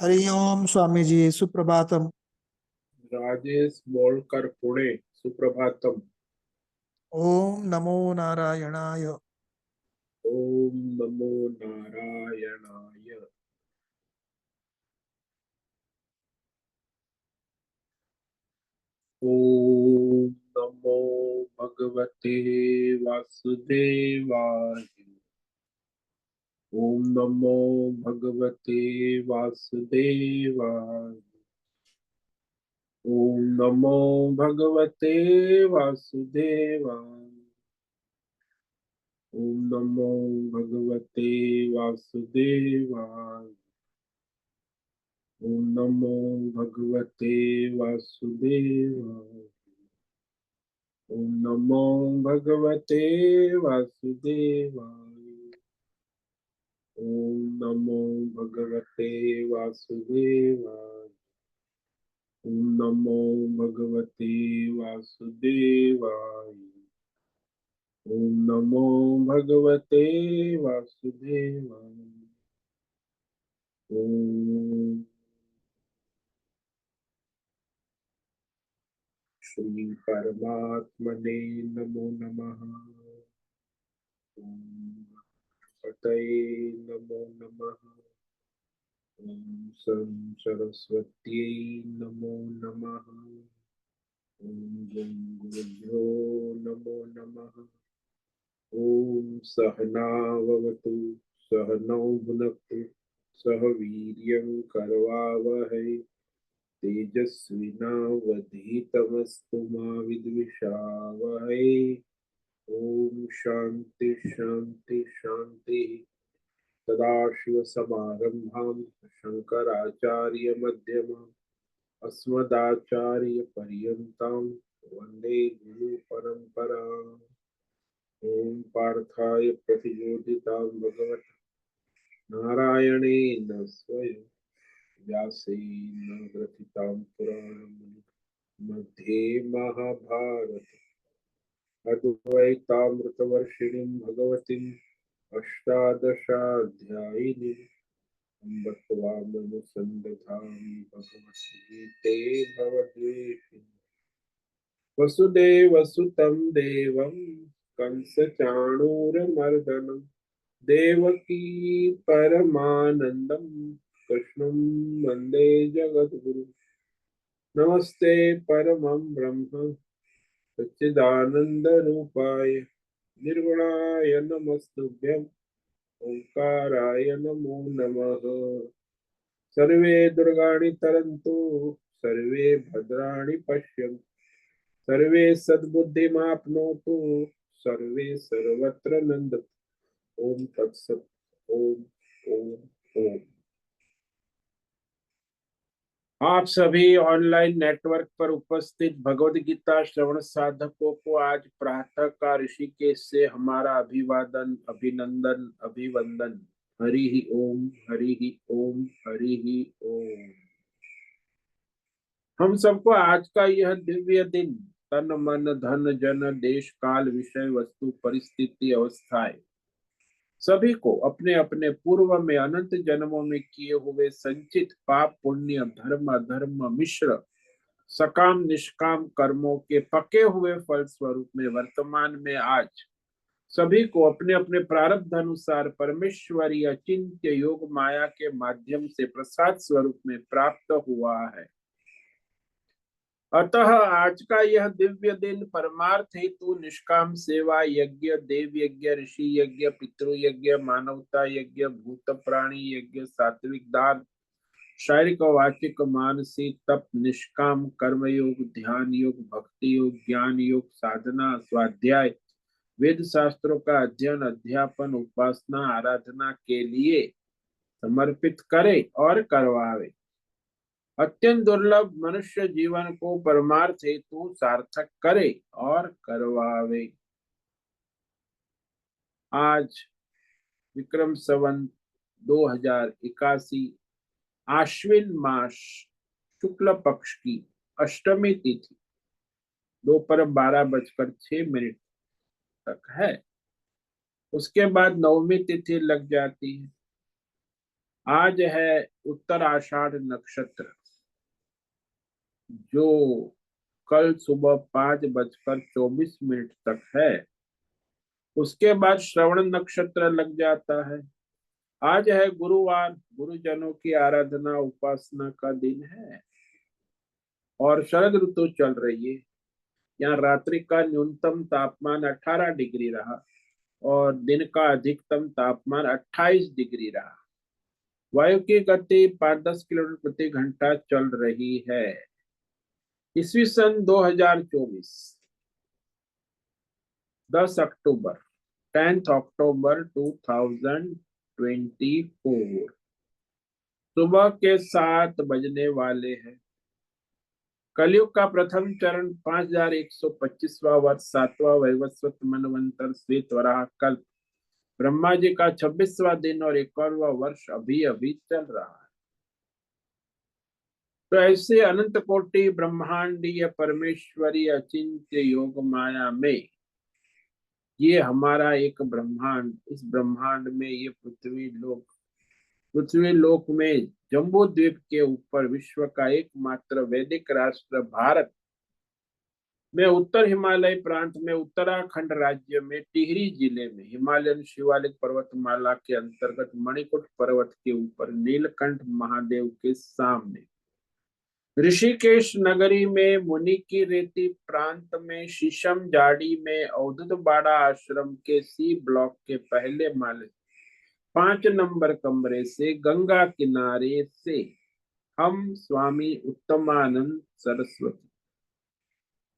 हरि ओम स्वामी जी सुप्रभातम। राजेश बोलकर पुणे। सुप्रभातम। ओम नमो नारायणाय। ओम नमो नारायणाय। ओम नमो भगवते वासुदेवाय। ओम नमो भगवते वासुदेवाय। ओम नमो भगवते वासुदेवाय। ओम नमो भगवते वासुदेवाय। ओम नमो भगवते वासुदेवाय। ओम नमो भगवते वासुदेवाय। ओम नमो भगवते वासुदेवाय। ओम नमो भगवते वासुदेवाय। ओम नमो भगवते वासुदेवाय। ओम श्री परमात्मने नमो नमः। ओम पतये नमो नमः। ओम सं सरस्वत्यै नमो नमः। ओम गं गुरुभ्यो नमो नमः। ओम सहनाववतु सहनौ भुनक्तु सह वीर्यं करवावहै तेजस्विनावधीतमस्तु मा विद्विषावहै। ओम शांति शांति शांति। सदाशिवसमारम्भां शङ्कराचार्यमध्यमाम् अस्मदाचार्यपर्यन्तां वन्दे गुरुपरम्पराम्। ॐ पार्थाय प्रतिबोधितां भगवता नारायणेन स्वयं व्यासेन ग्रथितां पुराणम् मध्ये महाभारत अद्वैतामृतवर्षिणीं भगवतीम् अष्टादशाध्यायिनीम् अम्ब त्वामनुसन्दधामि भगवद्गीते भवद्वेषिणि। वसुदेवसुतं देवं कंसचाणूरमर्दनं देवकी परमानन्दं कृष्णं वन्दे जगद्गुरुं। नमस्ते परमं ब्रह्म सच्चिदानन्दरूपाय निर्गुणाय नमस्तुभ्यं ओंकाराय नमो नमः। सर्वे दुर्गाणि तरन्तु सर्वे भद्राणि पश्यन्तु सर्वे सद्बुद्धिमाप्नोतु सर्वे सर्वत्र नन्दतु। ओम तत्सत। ओम ओम ओम। आप सभी ऑनलाइन नेटवर्क पर उपस्थित भगवद गीता श्रवण साधकों को आज प्रातः का ऋषिकेश से हमारा अभिवादन अभिनंदन अभिवंदन। हरि ही ओम हरि ही ओम हरि ही ओम। हम सबको आज का यह दिव्य दिन तन मन धन जन देश काल विषय वस्तु परिस्थिति अवस्थाएं सभी को अपने अपने पूर्व में अनंत जन्मों में किए हुए संचित पाप पुण्य धर्म अधर्म मिश्र सकाम निष्काम कर्मों के पके हुए फल स्वरूप में वर्तमान में आज सभी को अपने अपने प्रारब्ध अनुसार परमेश्वरी अचिंत्य योग माया के माध्यम से प्रसाद स्वरूप में प्राप्त हुआ है। अतः आज का यह दिव्य दिन परमार्थ हेतु निष्काम सेवा यज्ञ देव यज्ञ ऋषि यज्ञ पितृ यज्ञ मानवता यज्ञ भूत प्राणी यज्ञ सात्विक दान शारीरिक वाचिक मानसिक तप निष्काम कर्म योग ध्यान योग भक्ति योग ज्ञान योग साधना स्वाध्याय वेद शास्त्रों का अध्ययन अध्यापन उपासना आराधना के लिए समर्पित करे और करवावे। अत्यंत दुर्लभ मनुष्य जीवन को परमार्थ हेतु सार्थक करे और करवावे। आज विक्रम संवत 2081 आश्विन मास शुक्ल पक्ष की अष्टमी तिथि दोपहर 12:06 तक है। उसके बाद नवमी तिथि लग जाती है। आज है उत्तर आषाढ़ नक्षत्र, जो कल सुबह 5:24 तक है। उसके बाद श्रवण नक्षत्र लग जाता है। आज है गुरुवार, गुरुजनों की आराधना उपासना का दिन है और शरद ऋतु चल रही है। यहाँ रात्रि का न्यूनतम तापमान 18 डिग्री रहा और दिन का अधिकतम तापमान 28 डिग्री रहा। वायु की गति 5-10 किलोमीटर प्रति घंटा चल रही है। ईस्वी सन 2024, 10 अक्टूबर, 10 अक्टूबर 2024, सुबह के 7 बजने वाले हैं। कलयुग का प्रथम चरण 5125वां वर्ष, 7वां वैवस्वत मनवंतर श्वेत वराह कल्प, ब्रह्मा जी का 26वां दिन और 51वां वर्ष अभी अभी चल रहा है। तो ऐसे अनंत कोटि ब्रह्मांडीय परमेश्वरी अचिंत्य योग माया में ये हमारा एक ब्रह्मांड, इस ब्रह्मांड में ये पृथ्वी लोक में जम्बू द्वीप के ऊपर विश्व का एकमात्र वैदिक राष्ट्र भारत में उत्तर हिमालय प्रांत में उत्तराखंड राज्य में टिहरी जिले में हिमालयन शिवालिक पर्वतमाला के अंतर्गत मणिकूट पर्वत के ऊपर नीलकंठ महादेव के सामने ऋषिकेश नगरी में मुनि की रेती प्रांत में शीशम जाड़ी में अवधूत बाड़ा आश्रम के सी ब्लॉक के पहले माले 5 नंबर कमरे से गंगा किनारे से हम स्वामी उत्तमानंद सरस्वती,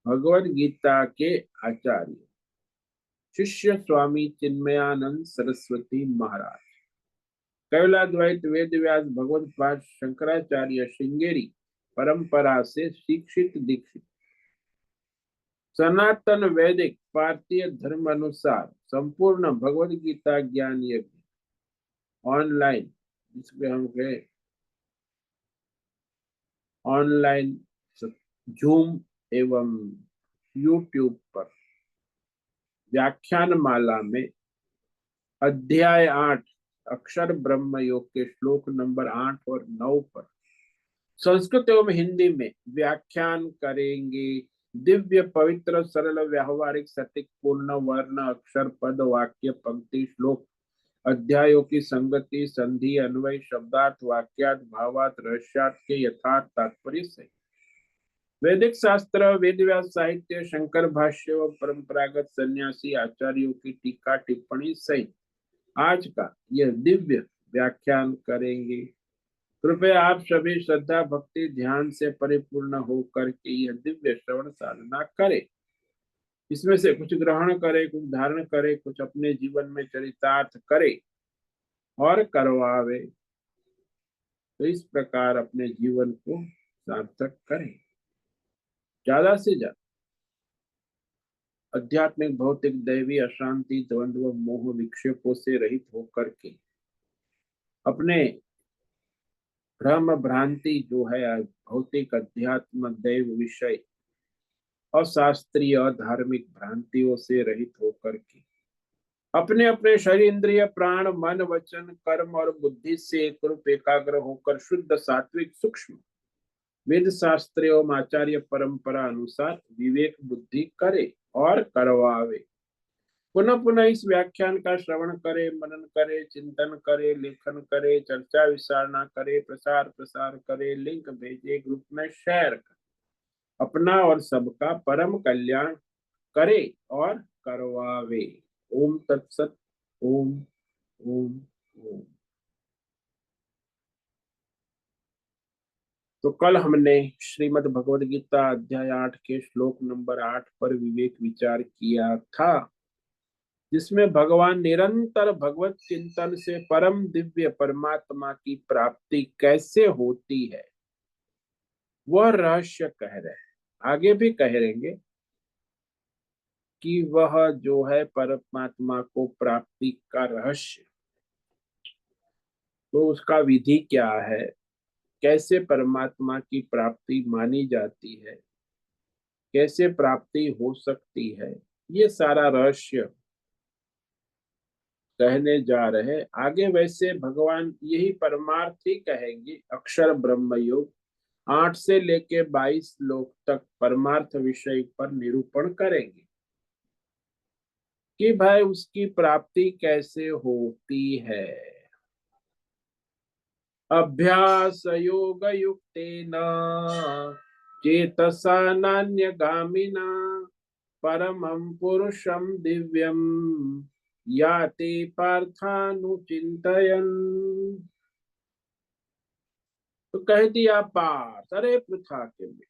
भगवद गीता के आचार्य, शिष्य स्वामी चिन्मयानंद सरस्वती महाराज, कैवलाद्वैत वेद व्यास भगवत पाद शंकराचार्य श्रृंगेरी परंपरा से शिक्षित दीक्षित, सनातन वैदिक भारतीय धर्म अनुसार संपूर्ण भगवद गीता ज्ञान यज्ञ ऑनलाइन, जिसमें हम गए ऑनलाइन जूम एवं यूट्यूब पर व्याख्यान माला में अध्याय 8 अक्षर ब्रह्म योग के श्लोक नंबर 8 और 9 पर संस्कृत एवं हिंदी में व्याख्यान करेंगे। दिव्य पवित्र सरल व्यावहारिक सटीक पूर्ण वर्ण अक्षर पद वाक्य पंक्ति श्लोक अध्यायों की संगति संधि अन्वय शब्दार्थ वाक्यार्थ भावार्थ रहस्यार्थ के यथार्थ तात्पर्य से वैदिक शास्त्र वेद व्यास साहित्य शंकर भाष्य व परंपरागत सन्यासी आचार्यों की टीका टिप्पणी सहित आज का यह दिव्य व्याख्यान करेंगे। कृपया आप सभी श्रद्धा भक्ति ध्यान से परिपूर्ण होकर के यह दिव्य श्रवण साधना करें। इसमें से कुछ ग्रहण करे, कुछ धारण करे, कुछ अपने जीवन में चरितार्थ करे और करवावे। तो इस प्रकार अपने जीवन को सार्थक करें। ज्यादा से ज्यादा आध्यात्मिक भौतिक दैवी अशांति द्वंद्व मोह विक्षेपों से रहित होकर के अपने भ्रम भ्रांति जो है भौतिक अध्यात्म दैव विषय और शास्त्रीय और धार्मिक भ्रांतियों से रहित होकर के अपने अपने शरीर इंद्रिय प्राण मन वचन कर्म और बुद्धि से एक रूप एकाग्र होकर शुद्ध सात्विक सूक्ष्म वेद शास्त्र एवं आचार्य परंपरा अनुसार विवेक बुद्धि करे और करवावे। पुनः पुनः इस व्याख्यान का श्रवण करे, मनन करे, चिंतन करे, लेखन करे, चर्चा विचारणा करे, प्रसार प्रसार करे, लिंक भेजे, ग्रुप में शेयर करे, अपना और सबका परम कल्याण करे और करवावे। ओम तत्सत। ओम ओम ओम। तो कल हमने श्रीमद् भगवद गीता अध्याय 8 के श्लोक नंबर 8 पर विवेक विचार किया था, जिसमें भगवान निरंतर भगवत चिंतन से परम दिव्य परमात्मा की प्राप्ति कैसे होती है वह रहस्य कह रहे हैं। आगे भी कह रहेंगे कि वह जो है परमात्मा को प्राप्ति का रहस्य, तो उसका विधि क्या है, कैसे परमात्मा की प्राप्ति मानी जाती है, कैसे प्राप्ति हो सकती है, ये सारा रहस्य कहने जा रहे आगे। वैसे भगवान यही परमार्थ ही कहेंगे। अक्षर ब्रह्म योग 8 से लेके 22 श्लोक तक परमार्थ विषय पर निरूपण करेंगे कि भाई उसकी प्राप्ति कैसे होती है। अभ्यास योग युक्तेन चेतसा नान्यगामिना परमं पुरुषं दिव्यम याति पार्थानुचिंतयन्। तो कह दिया पार्थ, अरे पृथा के बेटे,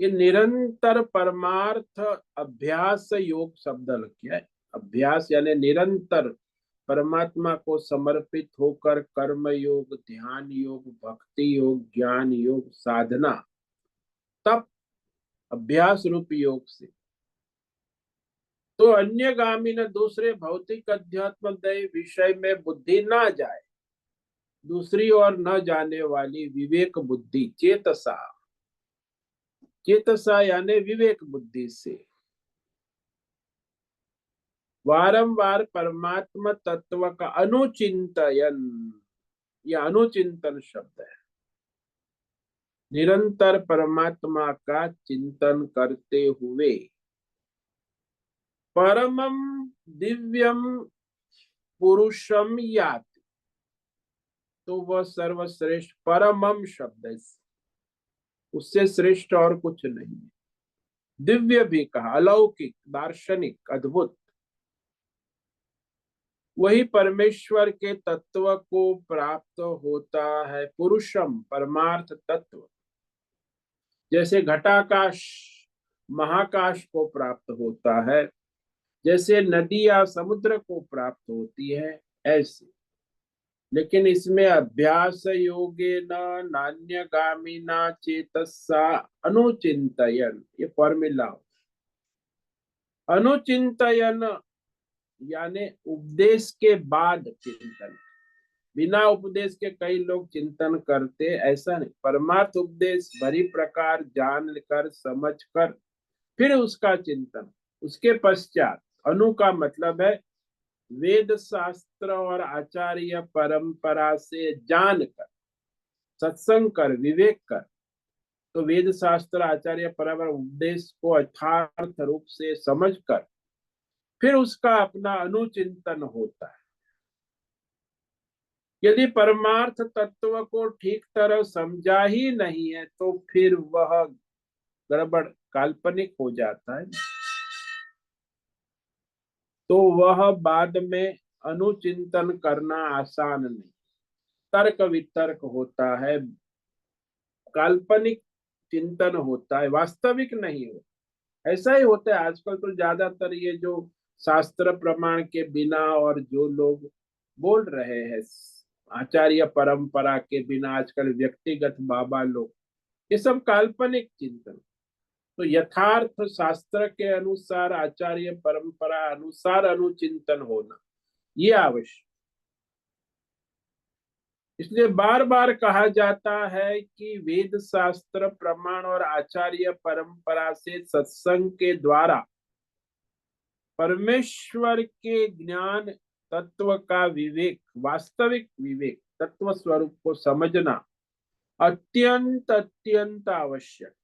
ये निरंतर परमार्थ अभ्यास योग शब्द लग गया है। अभ्यास यानी निरंतर परमात्मा को समर्पित होकर कर्म योग, ध्यान योग, भक्ति योग, ज्ञान योग, साधना, तप, अभ्यास रूप योग से तो अन्य गामी न दूसरे भौतिक अध्यात्म दैव विषय में बुद्धि ना जाए, दूसरी ओर न जाने वाली विवेक बुद्धि, चेतसा, चेतसा यानी विवेक बुद्धि से वारंवार परमात्मा तत्व का अनुचिंतन, यह अनुचिंतन शब्द है। निरंतर परमात्मा का चिंतन करते हुए परमम दिव्यम पुरुषम याति, तो वह सर्वश्रेष्ठ परमम शब्द है, उससे श्रेष्ठ और कुछ नहीं है। दिव्य भी कहा, अलौकिक, दार्शनिक, अद्भुत, वही परमेश्वर के तत्व को प्राप्त होता है। पुरुषम परमार्थ तत्व, जैसे घटाकाश महाकाश को प्राप्त होता है, जैसे नदी या समुद्र को प्राप्त होती है, ऐसे। लेकिन इसमें अभ्यास योगे न नान्यगामिना चेतसा अनुचिंतयन, ये फॉर्मूला। अनुचिंतयन यानी उपदेश के बाद चिंतन। बिना उपदेश के कई लोग चिंतन करते, ऐसा नहीं। परमार्थ उपदेश भरी प्रकार जान कर समझ कर फिर उसका चिंतन, उसके पश्चात। अनु का मतलब है वेद शास्त्र और आचार्य परंपरा से जान कर, सत्संग कर, विवेक कर। तो वेद शास्त्र आचार्य परंपरा उपदेश को यथार्थ रूप से समझ कर फिर उसका अपना अनुचिंतन होता है। यदि परमार्थ तत्व को ठीक तरह समझा ही नहीं है तो फिर वह गड़बड़, काल्पनिक हो जाता है। तो वह बाद में अनुचिंतन करना आसान नहीं, तर्क वितर्क होता है, काल्पनिक चिंतन होता है, वास्तविक नहीं होता। ऐसा ही होता है आजकल तो ज्यादातर ये जो शास्त्र प्रमाण के बिना और जो लोग बोल रहे हैं आचार्य परंपरा के बिना, आजकल व्यक्तिगत बाबा लोग, ये सब काल्पनिक चिंतन। तो यथार्थ शास्त्र के अनुसार, आचार्य परंपरा अनुसार अनुचिंतन होना ये आवश्यक। इसलिए बार बार कहा जाता है कि वेद शास्त्र प्रमाण और आचार्य परंपरा से सत्संग के द्वारा परमेश्वर के ज्ञान, तत्व का विवेक, वास्तविक विवेक, तत्व स्वरूप को समझना अत्यंत अत्यंत आवश्यक।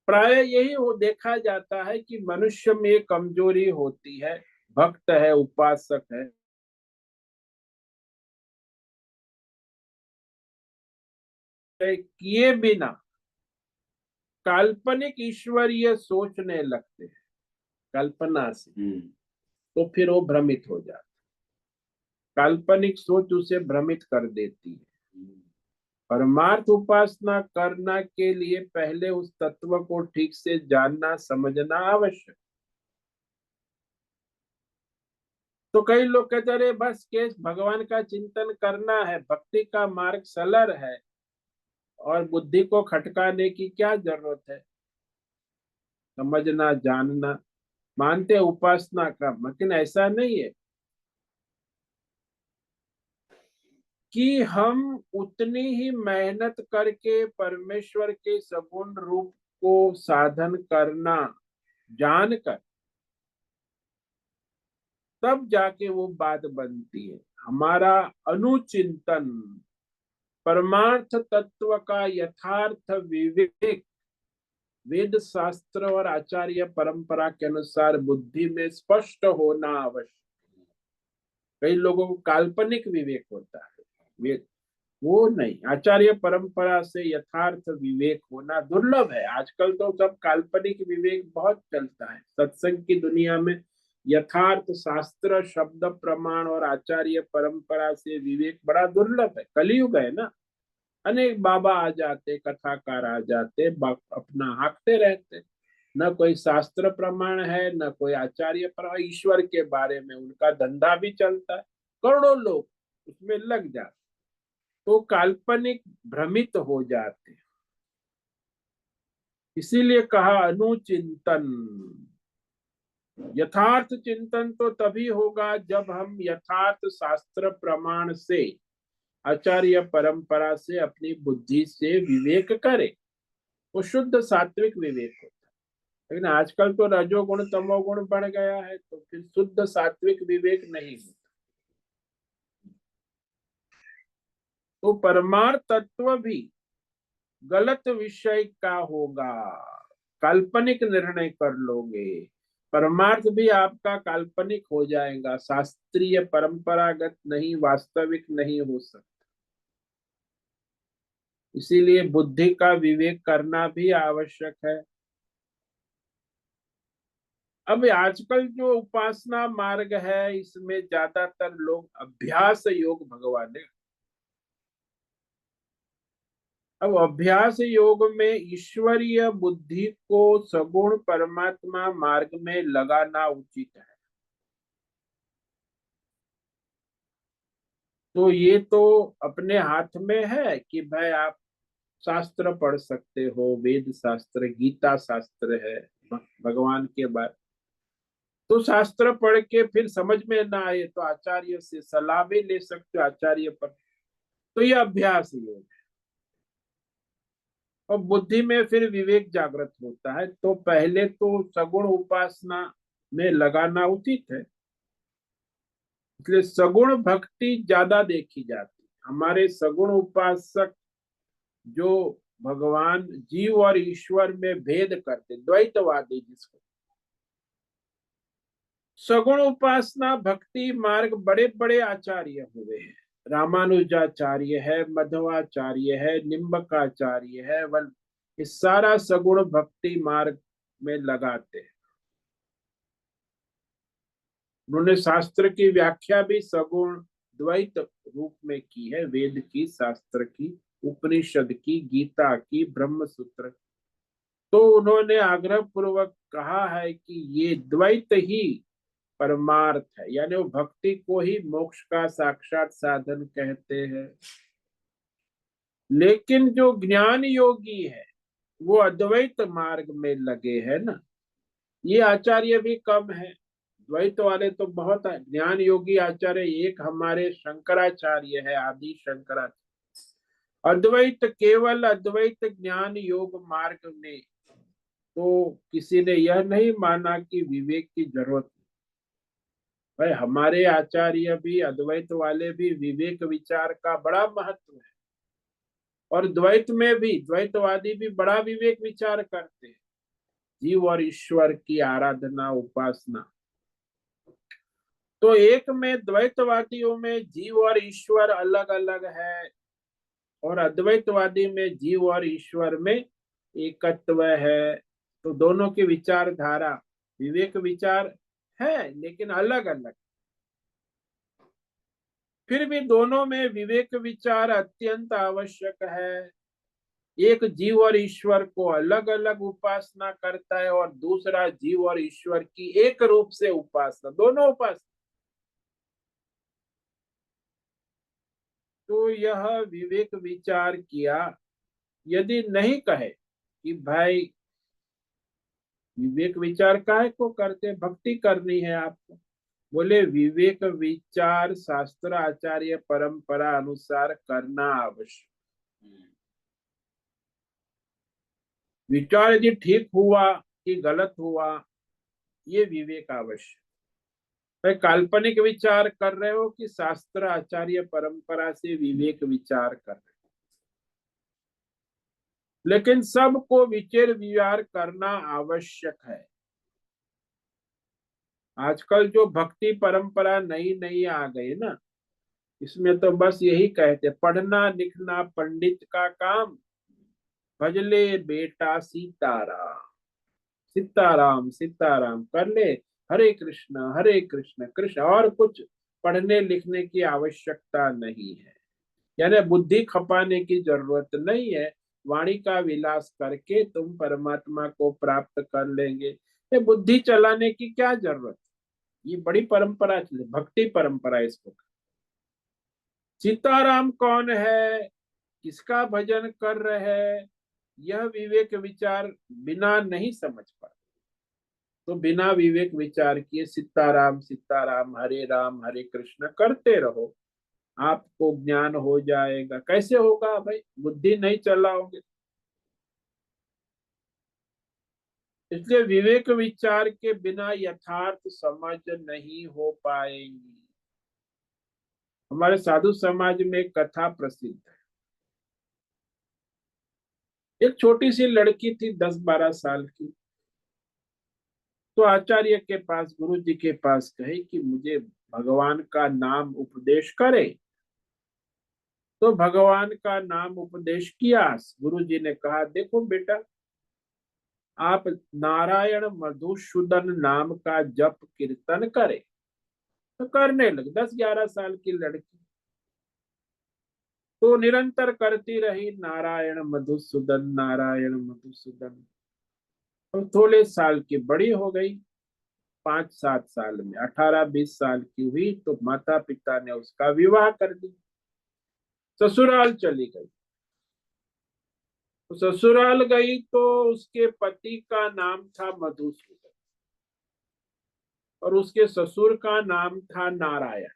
प्राय यही हो देखा जाता है कि मनुष्य में कमजोरी होती है, भक्त है, उपासक है, किए बिना काल्पनिक ईश्वरीय सोचने लगते हैं कल्पना से, तो फिर वो भ्रमित हो जाता। काल्पनिक सोच उसे भ्रमित कर देती है। परमार्थ उपासना करना के लिए पहले उस तत्व को ठीक से जानना, समझना आवश्यक। तो कई लोग कहते रहे बस केस भगवान का चिंतन करना है, भक्ति का मार्ग सरल है और बुद्धि को खटकाने की क्या जरूरत है। समझना, जानना मानते उपासना का, लेकिन ऐसा नहीं है कि हम उतनी ही मेहनत करके परमेश्वर के सगुण रूप को साधन करना जानकर तब जाके वो बात बनती है। हमारा अनुचिंतन, परमार्थ तत्व का यथार्थ विवेक वेद शास्त्र और आचार्य परंपरा के अनुसार बुद्धि में स्पष्ट होना आवश्यक। कई लोगों को काल्पनिक विवेक होता है, वेद वो नहीं, आचार्य परंपरा से यथार्थ विवेक होना दुर्लभ है। आजकल तो सब काल्पनिक विवेक बहुत चलता है सत्संग की दुनिया में। यथार्थ शास्त्र, शब्द प्रमाण और आचार्य परंपरा से विवेक बड़ा दुर्लभ है। कलयुग है ना, अनेक बाबा आ जाते, कथाकार आ जाते, अपना हाँकते रहते। न कोई शास्त्र प्रमाण है, न कोई आचार्य प्रमाण। ईश्वर के बारे में उनका धंधा भी चलता है, करोड़ों लोग उसमें लग जाते, तो काल्पनिक भ्रमित हो जाते। इसीलिए कहा अनुचिंतन। यथार्थ चिंतन तो तभी होगा जब हम यथार्थ शास्त्र प्रमाण से, आचार्य परंपरा से अपनी बुद्धि से विवेक करें। वो शुद्ध सात्विक विवेक होता है। लेकिन आजकल तो रजोगुण तमोगुण बढ़ गया है, तो फिर शुद्ध सात्विक विवेक नहीं होता। तो परमार्थ तत्व भी गलत विषय का होगा, काल्पनिक निर्णय कर लोगे। परमार्थ भी आपका काल्पनिक हो जाएगा, शास्त्रीय परंपरागत नहीं, वास्तविक नहीं हो सकता। इसीलिए बुद्धि का विवेक करना भी आवश्यक है। अब आजकल जो उपासना मार्ग है, इसमें ज्यादातर लोग अभ्यास योग भगवान है। अब अभ्यास योग में ईश्वरीय बुद्धि को सगुण परमात्मा मार्ग में लगाना उचित है। तो ये तो अपने हाथ में है कि भाई आप शास्त्र पढ़ सकते हो, वेद शास्त्र, गीता शास्त्र है भगवान के बारे। तो शास्त्र पढ़ के फिर समझ में ना आए तो आचार्य से सलाह भी ले सकते हो, आचार्य पर। तो ये अभ्यास योग है। और बुद्धि में फिर विवेक जागृत होता है। तो पहले तो सगुण उपासना में लगाना उचित है। इसलिए सगुण भक्ति ज्यादा देखी जाती है। हमारे सगुण उपासक जो भगवान जीव और ईश्वर में भेद करते, द्वैतवादी जिसको, सगुण उपासना भक्ति मार्ग बड़े बड़े आचार्य हुए हैं। रामानुजाचार्य है, मध्वाचार्य है, निम्बकाचार्य है, वन, इस सारा सगुण भक्ति मार्ग में लगाते हैं। उन्होंने शास्त्र की व्याख्या भी सगुण द्वैत रूप में की है, वेद की, शास्त्र की, उपनिषद की, गीता की, ब्रह्म सूत्र। तो उन्होंने आग्रह पूर्वक कहा है कि ये द्वैत ही परमार्थ है, यानी वो भक्ति को ही मोक्ष का साक्षात साधन कहते हैं। लेकिन जो ज्ञान योगी है वो अद्वैत मार्ग में लगे हैं ना, ये आचार्य भी कम है। द्वैत वाले तो बहुत है। ज्ञान योगी आचार्य एक हमारे शंकराचार्य है, आदि शंकराचार्य। अद्वैत, केवल अद्वैत ज्ञान योग मार्ग में तो किसी ने यह नहीं माना कि विवेक की जरूरत। भाई हमारे आचार्य भी, अद्वैत वाले भी, विवेक विचार का बड़ा महत्व है। और द्वैत में भी द्वैतवादी भी बड़ा विवेक विचार करते हैं, जीव और ईश्वर की आराधना, उपासना। तो एक में द्वैतवादियों में जीव और ईश्वर अलग अलग है, और अद्वैतवादी में जीव और ईश्वर में एकत्व है। तो दोनों की विचारधारा, विवेक विचार है, लेकिन अलग अलग। फिर भी दोनों में विवेक विचार अत्यंत आवश्यक है। एक जीव और ईश्वर को अलग अलग उपासना करता है, और दूसरा जीव और ईश्वर की एक रूप से उपासना, दोनों उपासना। तो यह विवेक विचार किया। यदि नहीं कहे कि भाई विवेक विचार काहे को करते, भक्ति करनी है आपको, बोले विवेक विचार शास्त्र आचार्य परंपरा अनुसार करना आवश्यक। विचार यदि ठीक हुआ कि गलत हुआ, ये विवेक आवश्यक। भाई काल्पनिक विचार कर रहे हो कि शास्त्र आचार्य परंपरा से विवेक विचार कर रहे हो? लेकिन सबको विचार विचार करना आवश्यक है। आजकल जो भक्ति परंपरा नई नई आ गई ना, इसमें तो बस यही कहते, पढ़ना लिखना पंडित का काम, भजले बेटा सीताराम, सीताराम सीताराम कर ले, हरे कृष्ण कृष्ण, और कुछ पढ़ने लिखने की आवश्यकता नहीं है। यानी बुद्धि खपाने की जरूरत नहीं है। वाणी का विलास करके तुम परमात्मा को प्राप्त कर लेंगे। ये बुद्धि चलाने की क्या जरूरत? ये बड़ी परंपरा चली, भक्ति परंपरा इसको। सीताराम कौन है, किसका भजन कर रहे हैं, यह विवेक विचार बिना नहीं समझ पाते। तो बिना विवेक विचार किए सीताराम सीताराम, हरे कृष्ण करते रहो, आपको ज्ञान हो जाएगा। कैसे होगा भाई? बुद्धि नहीं चलाओगे। इसलिए विवेक विचार के बिना यथार्थ समझ नहीं हो पाएंगी। हमारे साधु समाज में एक कथा प्रसिद्ध है। एक छोटी सी लड़की थी, 10-12 साल की। तो आचार्य के पास, गुरु जी के पास कहे कि मुझे भगवान का नाम उपदेश करे। तो भगवान का नाम उपदेश किया। गुरु जी ने कहा, देखो बेटा, आप नारायण मधुसूदन नाम का जप कीर्तन करें। तो करने लगे। 10-11 साल की लड़की तो निरंतर करती रही, नारायण मधुसूदन नारायण मधुसूदन। अब थोड़े साल की बड़ी हो गई, 5-7 साल में 18-20 साल की हुई, तो माता पिता ने उसका विवाह कर दिया। ससुराल चली गई। तो ससुराल गई तो उसके पति का नाम था मधुसूदन और उसके ससुर का नाम था नारायण।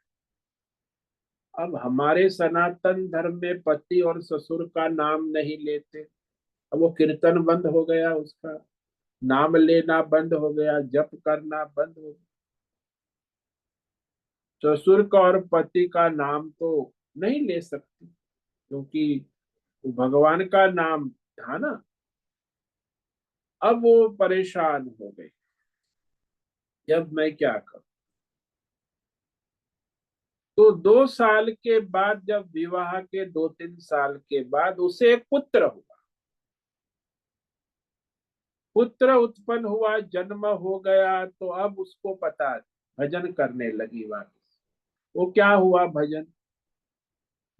अब हमारे सनातन धर्म में पति और ससुर का नाम नहीं लेते। अब वो कीर्तन बंद हो गया, उसका नाम लेना बंद हो गया, जप करना बंद हो गया। ससुर का और पति का नाम तो नहीं ले सकती, क्योंकि वो भगवान का नाम था ना। अब वो परेशान हो गई, जब मैं क्या करूं। तो 2 साल के बाद, जब विवाह के 2-3 साल के बाद, उसे एक पुत्र हुआ। पुत्र उत्पन्न हुआ, जन्म हो गया। तो अब उसको पता, भजन करने लगी वापस। वो क्या हुआ भजन?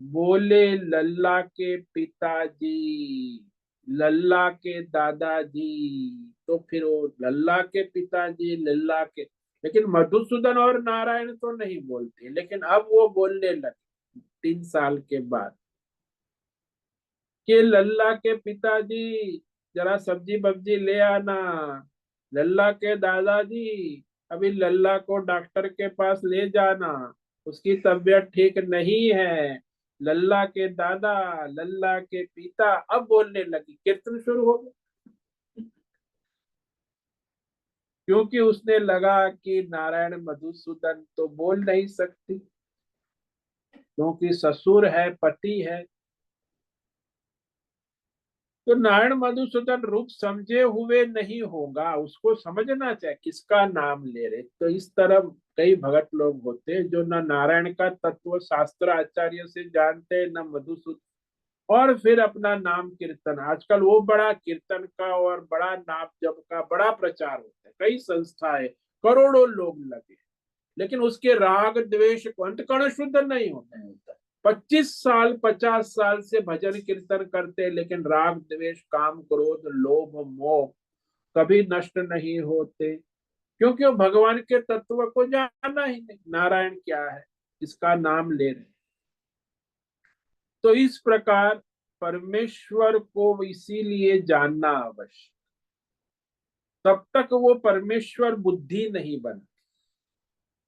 बोले लल्ला के पिताजी, लल्ला के दादाजी। तो फिर वो लल्ला के पिताजी, लल्ला के, लेकिन मधुसूदन और नारायण तो नहीं बोलते। लेकिन अब वो बोलने लगे 3 साल के बाद कि लल्ला के पिताजी, जरा सब्जी बब्जी ले आना। लल्ला के दादाजी, अभी लल्ला को डॉक्टर के पास ले जाना, उसकी तबीयत ठीक नहीं है। लल्ला के दादा, लल्ला के पिता। अब बोलने लगी, कीर्तन शुरू हो गया। क्योंकि उसने लगा कि नारायण मधुसूदन तो बोल नहीं सकती, क्योंकि ससुर है, पति है। तो नारायण मधुसूदन रूप समझे हुए नहीं होगा, उसको समझना चाहिए किसका नाम ले रहे। तो इस तरह कई भगत लोग होते हैं जो न नारायण का तत्व शास्त्र आचार्य से जानते हैं, न मधुसूदन, और फिर अपना नाम कीर्तन। आजकल वो बड़ा कीर्तन का और बड़ा नाम जप का बड़ा प्रचार होता है, कई संस्थाएं, करोड़ों लोग लगे, लेकिन उसके राग द्वेष अंतःकरण शुद्ध नहीं होता है। 25 साल 50 साल से भजन कीर्तन करते हैं, लेकिन राग द्वेष काम क्रोध लोभ मोह कभी नष्ट नहीं होते, क्योंकि वो भगवान के तत्व को जाना ही नहीं। नारायण क्या है, इसका नाम ले रहे। तो इस प्रकार परमेश्वर को इसीलिए जानना आवश्यक। तब तक वो परमेश्वर बुद्धि नहीं बना।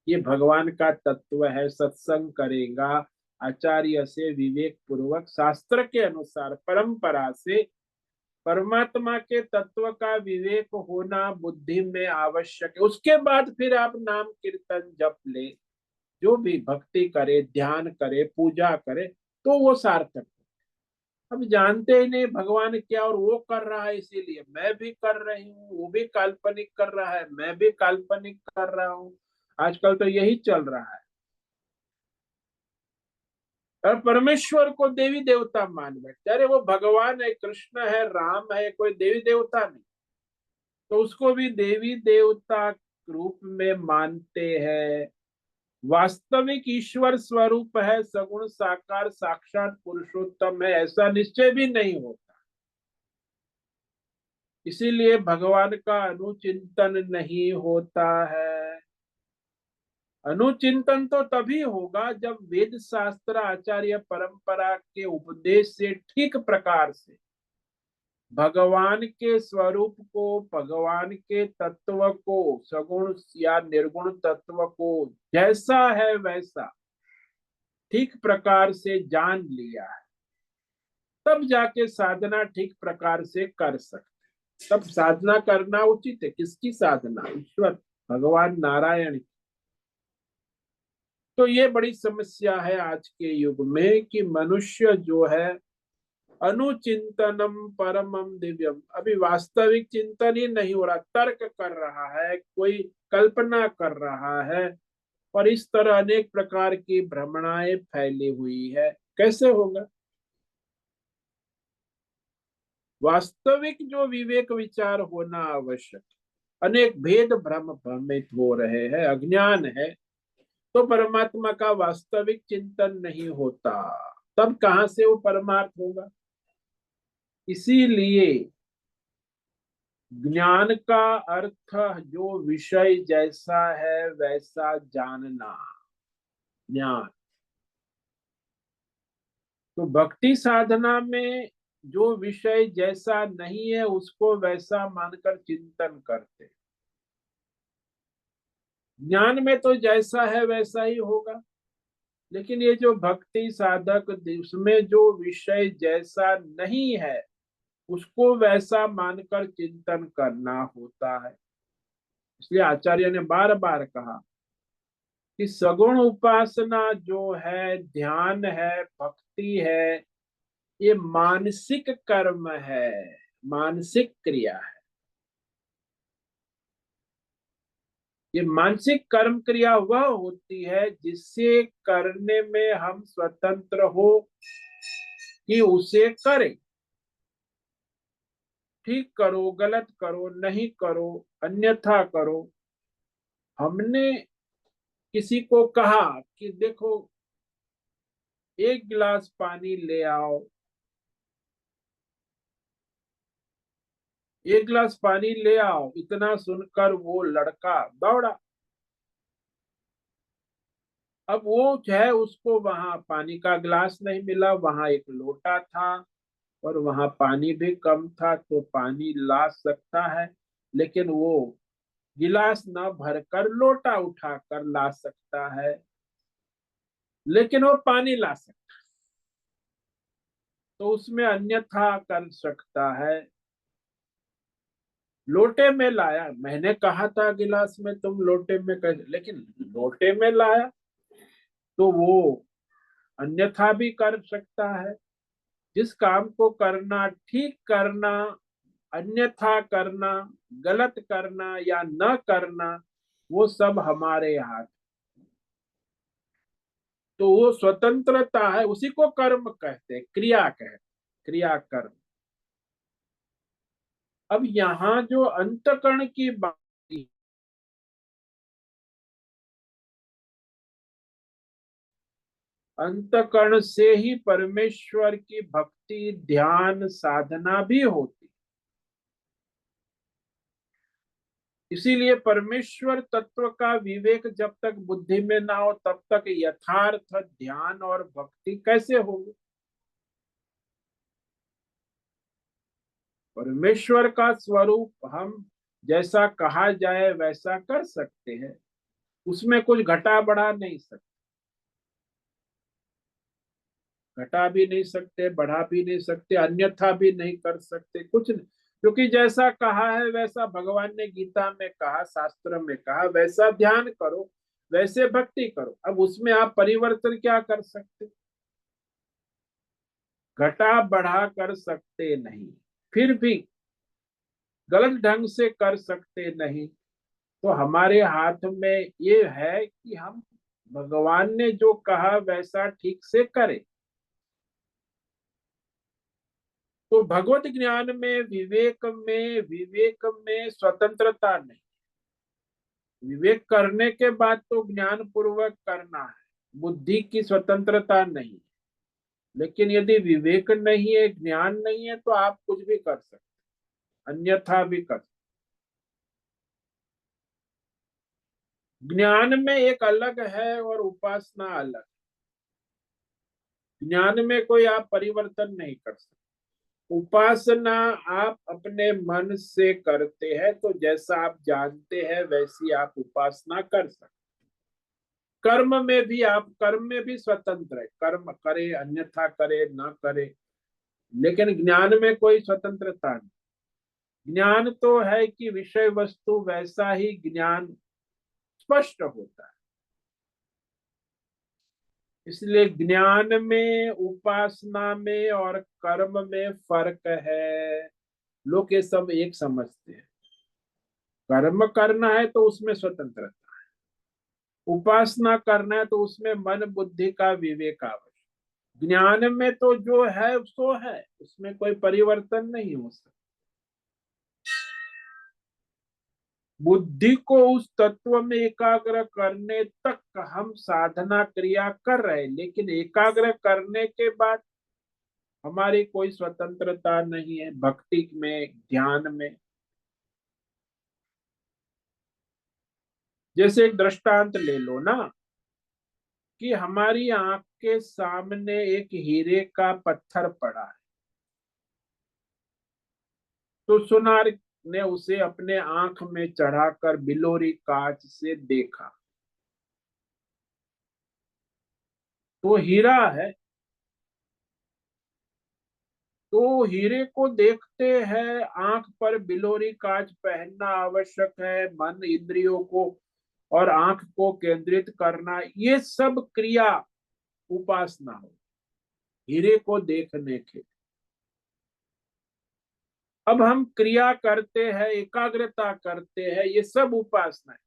ये भगवान का तत्व है। सत्संग करेगा, आचार्य से विवेक पूर्वक शास्त्र के अनुसार परंपरा से परमात्मा के तत्व का विवेक होना बुद्धि में आवश्यक है। उसके बाद फिर आप नाम कीर्तन जप ले, जो भी भक्ति करे, ध्यान करे, पूजा करे, तो वो सार्थक है। अब जानते ही नहीं भगवान क्या, और वो कर रहा है इसीलिए मैं भी कर रही हूँ, वो भी काल्पनिक कर रहा है, मैं भी काल्पनिक कर रहा हूँ। आजकल तो यही चल रहा है। और परमेश्वर को देवी देवता मान बैठते, अरे वो भगवान है, कृष्ण है, राम है, कोई देवी देवता नहीं। तो उसको भी देवी देवता रूप में मानते हैं। वास्तविक ईश्वर स्वरूप है, सगुण साकार साक्षात पुरुषोत्तम है, ऐसा निश्चय भी नहीं होता। इसीलिए भगवान का अनुचिंतन नहीं होता है। अनुचिंतन तो तभी होगा जब वेद शास्त्र आचार्य परंपरा के उपदेश से ठीक प्रकार से भगवान के स्वरूप को, भगवान के तत्व को, सगुण या निर्गुण तत्व को जैसा है वैसा ठीक प्रकार से जान लिया है, तब जाके साधना ठीक प्रकार से कर सकते। तब साधना करना उचित है। किसकी साधना? ईश्वर भगवान नारायण की। तो ये बड़ी समस्या है आज के युग में कि मनुष्य जो है अनुचिंतनम परमम दिव्यम, अभी वास्तविक चिंतन ही नहीं हो रहा, तर्क कर रहा है, कोई कल्पना कर रहा है, और इस तरह अनेक प्रकार की भ्रमणाएं फैली हुई है। कैसे होगा? वास्तविक जो विवेक विचार होना आवश्यक, अनेक भेद भ्रम भ्रमित हो रहे हैं, अज्ञान है, तो परमात्मा का वास्तविक चिंतन नहीं होता। तब कहां से वो परमार्थ होगा? इसीलिए ज्ञान का अर्थ जो विषय जैसा है वैसा जानना, ज्ञान। तो भक्ति साधना में जो विषय जैसा नहीं है उसको वैसा मानकर चिंतन करते। ज्ञान में तो जैसा है वैसा ही होगा, लेकिन ये जो भक्ति साधक, उसमें जो विषय जैसा नहीं है उसको वैसा मानकर चिंतन करना होता है। इसलिए आचार्य ने बार बार कहा कि सगुण उपासना जो है, ध्यान है, भक्ति है, ये मानसिक कर्म है, मानसिक क्रिया है। ये मानसिक कर्म क्रिया वह होती है जिससे करने में हम स्वतंत्र हो कि उसे करें। ठीक करो, गलत करो, नहीं करो, अन्यथा करो। हमने किसी को कहा कि देखो एक गिलास पानी ले आओ, एक गिलास पानी ले आओ, इतना सुनकर वो लड़का दौड़ा। अब वो जो है उसको वहां पानी का गिलास नहीं मिला, वहां एक लोटा था और वहां पानी भी कम था, तो पानी ला सकता है, लेकिन वो गिलास न भरकर लोटा उठाकर ला सकता है, लेकिन वो पानी ला सकता, तो उसमें अन्यथा कर सकता है। लोटे में लाया, मैंने कहा था गिलास में, तुम लोटे में कर, लेकिन लोटे में लाया तो वो अन्यथा भी कर सकता है। जिस काम को करना, ठीक करना, अन्यथा करना, गलत करना या न करना, वो सब हमारे हाथ। तो वो स्वतंत्रता है, उसी को कर्म कहते हैं, क्रिया कहते, क्रिया कर्म। अब यहाँ जो अंतकरण की बात, अंतकरण से ही परमेश्वर की भक्ति ध्यान साधना भी होती। इसीलिए परमेश्वर तत्व का विवेक जब तक बुद्धि में ना हो तब तक यथार्थ ध्यान और भक्ति कैसे होगी? परमेश्वर का स्वरूप हम जैसा कहा जाए वैसा कर सकते हैं, उसमें कुछ घटा बढ़ा नहीं सकते। घटा भी नहीं सकते, बढ़ा भी नहीं सकते, अन्यथा भी नहीं कर सकते, कुछ नहीं। क्योंकि जैसा कहा है वैसा भगवान ने गीता में कहा, शास्त्र में कहा, वैसा ध्यान करो, वैसे भक्ति करो। अब उसमें आप परिवर्तन क्या कर सकते? घटा बढ़ा कर सकते नहीं, फिर भी गलत ढंग से कर सकते नहीं। तो हमारे हाथ में ये है कि हम भगवान ने जो कहा वैसा ठीक से करें। तो भगवत ज्ञान में, विवेक में स्वतंत्रता नहीं। विवेक करने के बाद तो ज्ञान पूर्वक करना है, बुद्धि की स्वतंत्रता नहीं। लेकिन यदि विवेक नहीं है, ज्ञान नहीं है, तो आप कुछ भी कर सकते, अन्यथा भी कर सकते। ज्ञान में एक अलग है और उपासना अलग। ज्ञान में कोई आप परिवर्तन नहीं कर सकते। उपासना आप अपने मन से करते हैं, तो जैसा आप जानते हैं वैसी आप उपासना कर सकते। कर्म में भी स्वतंत्र है, कर्म करे अन्यथा करे न करे। लेकिन ज्ञान में कोई स्वतंत्रता नहीं। ज्ञान तो है कि विषय वस्तु वैसा ही ज्ञान स्पष्ट होता है। इसलिए ज्ञान में, उपासना में और कर्म में फर्क है। लोग ये सब एक समझते हैं। कर्म करना है तो उसमें स्वतंत्रता, उपासना करना है तो उसमें मन बुद्धि का विवेक आवश्यक। ज्ञान में तो जो है सो है, उसमें कोई परिवर्तन नहीं हो सकता। बुद्धि को उस तत्व में एकाग्र करने तक हम साधना क्रिया कर रहे हैं, लेकिन एकाग्र करने के बाद हमारी कोई स्वतंत्रता नहीं है भक्ति में, ध्यान में। जैसे एक दृष्टांत ले लो ना, कि हमारी आंख के सामने एक हीरे का पत्थर पड़ा है, तो सुनार ने उसे अपने आंख में चढ़ाकर बिलोरी कांच से देखा, तो हीरा है। तो हीरे को देखते हैं, आंख पर बिलोरी कांच पहनना आवश्यक है, मन इंद्रियों को और आंख को केंद्रित करना, ये सब क्रिया उपासना हो हीरे को देखने के। अब हम क्रिया करते हैं, एकाग्रता करते हैं, ये सब उपासना है।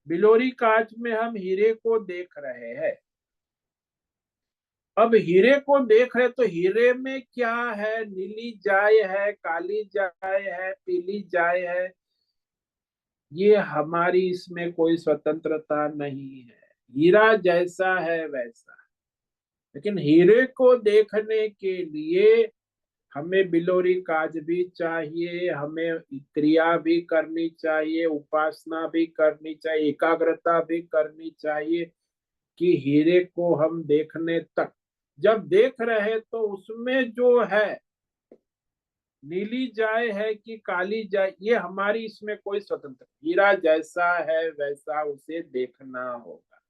बिलोरी कांच में हम हीरे को देख रहे हैं। अब हीरे को देख रहे तो हीरे में क्या है? नीली जाय है, काली जाय है, पीली जाय है। ये हमारी इसमें कोई स्वतंत्रता नहीं है। हीरा जैसा है वैसा। लेकिन हीरे को देखने के लिए हमें बिलोरी काज भी चाहिए, हमें क्रिया भी करनी चाहिए, उपासना भी करनी चाहिए, एकाग्रता भी करनी चाहिए, कि हीरे को हम देखने तक। जब देख रहे तो उसमें जो है नीली जाए है कि काली जाए, ये हमारी इसमें कोई स्वतंत्र। हीरा जैसा है वैसा उसे देखना होगा,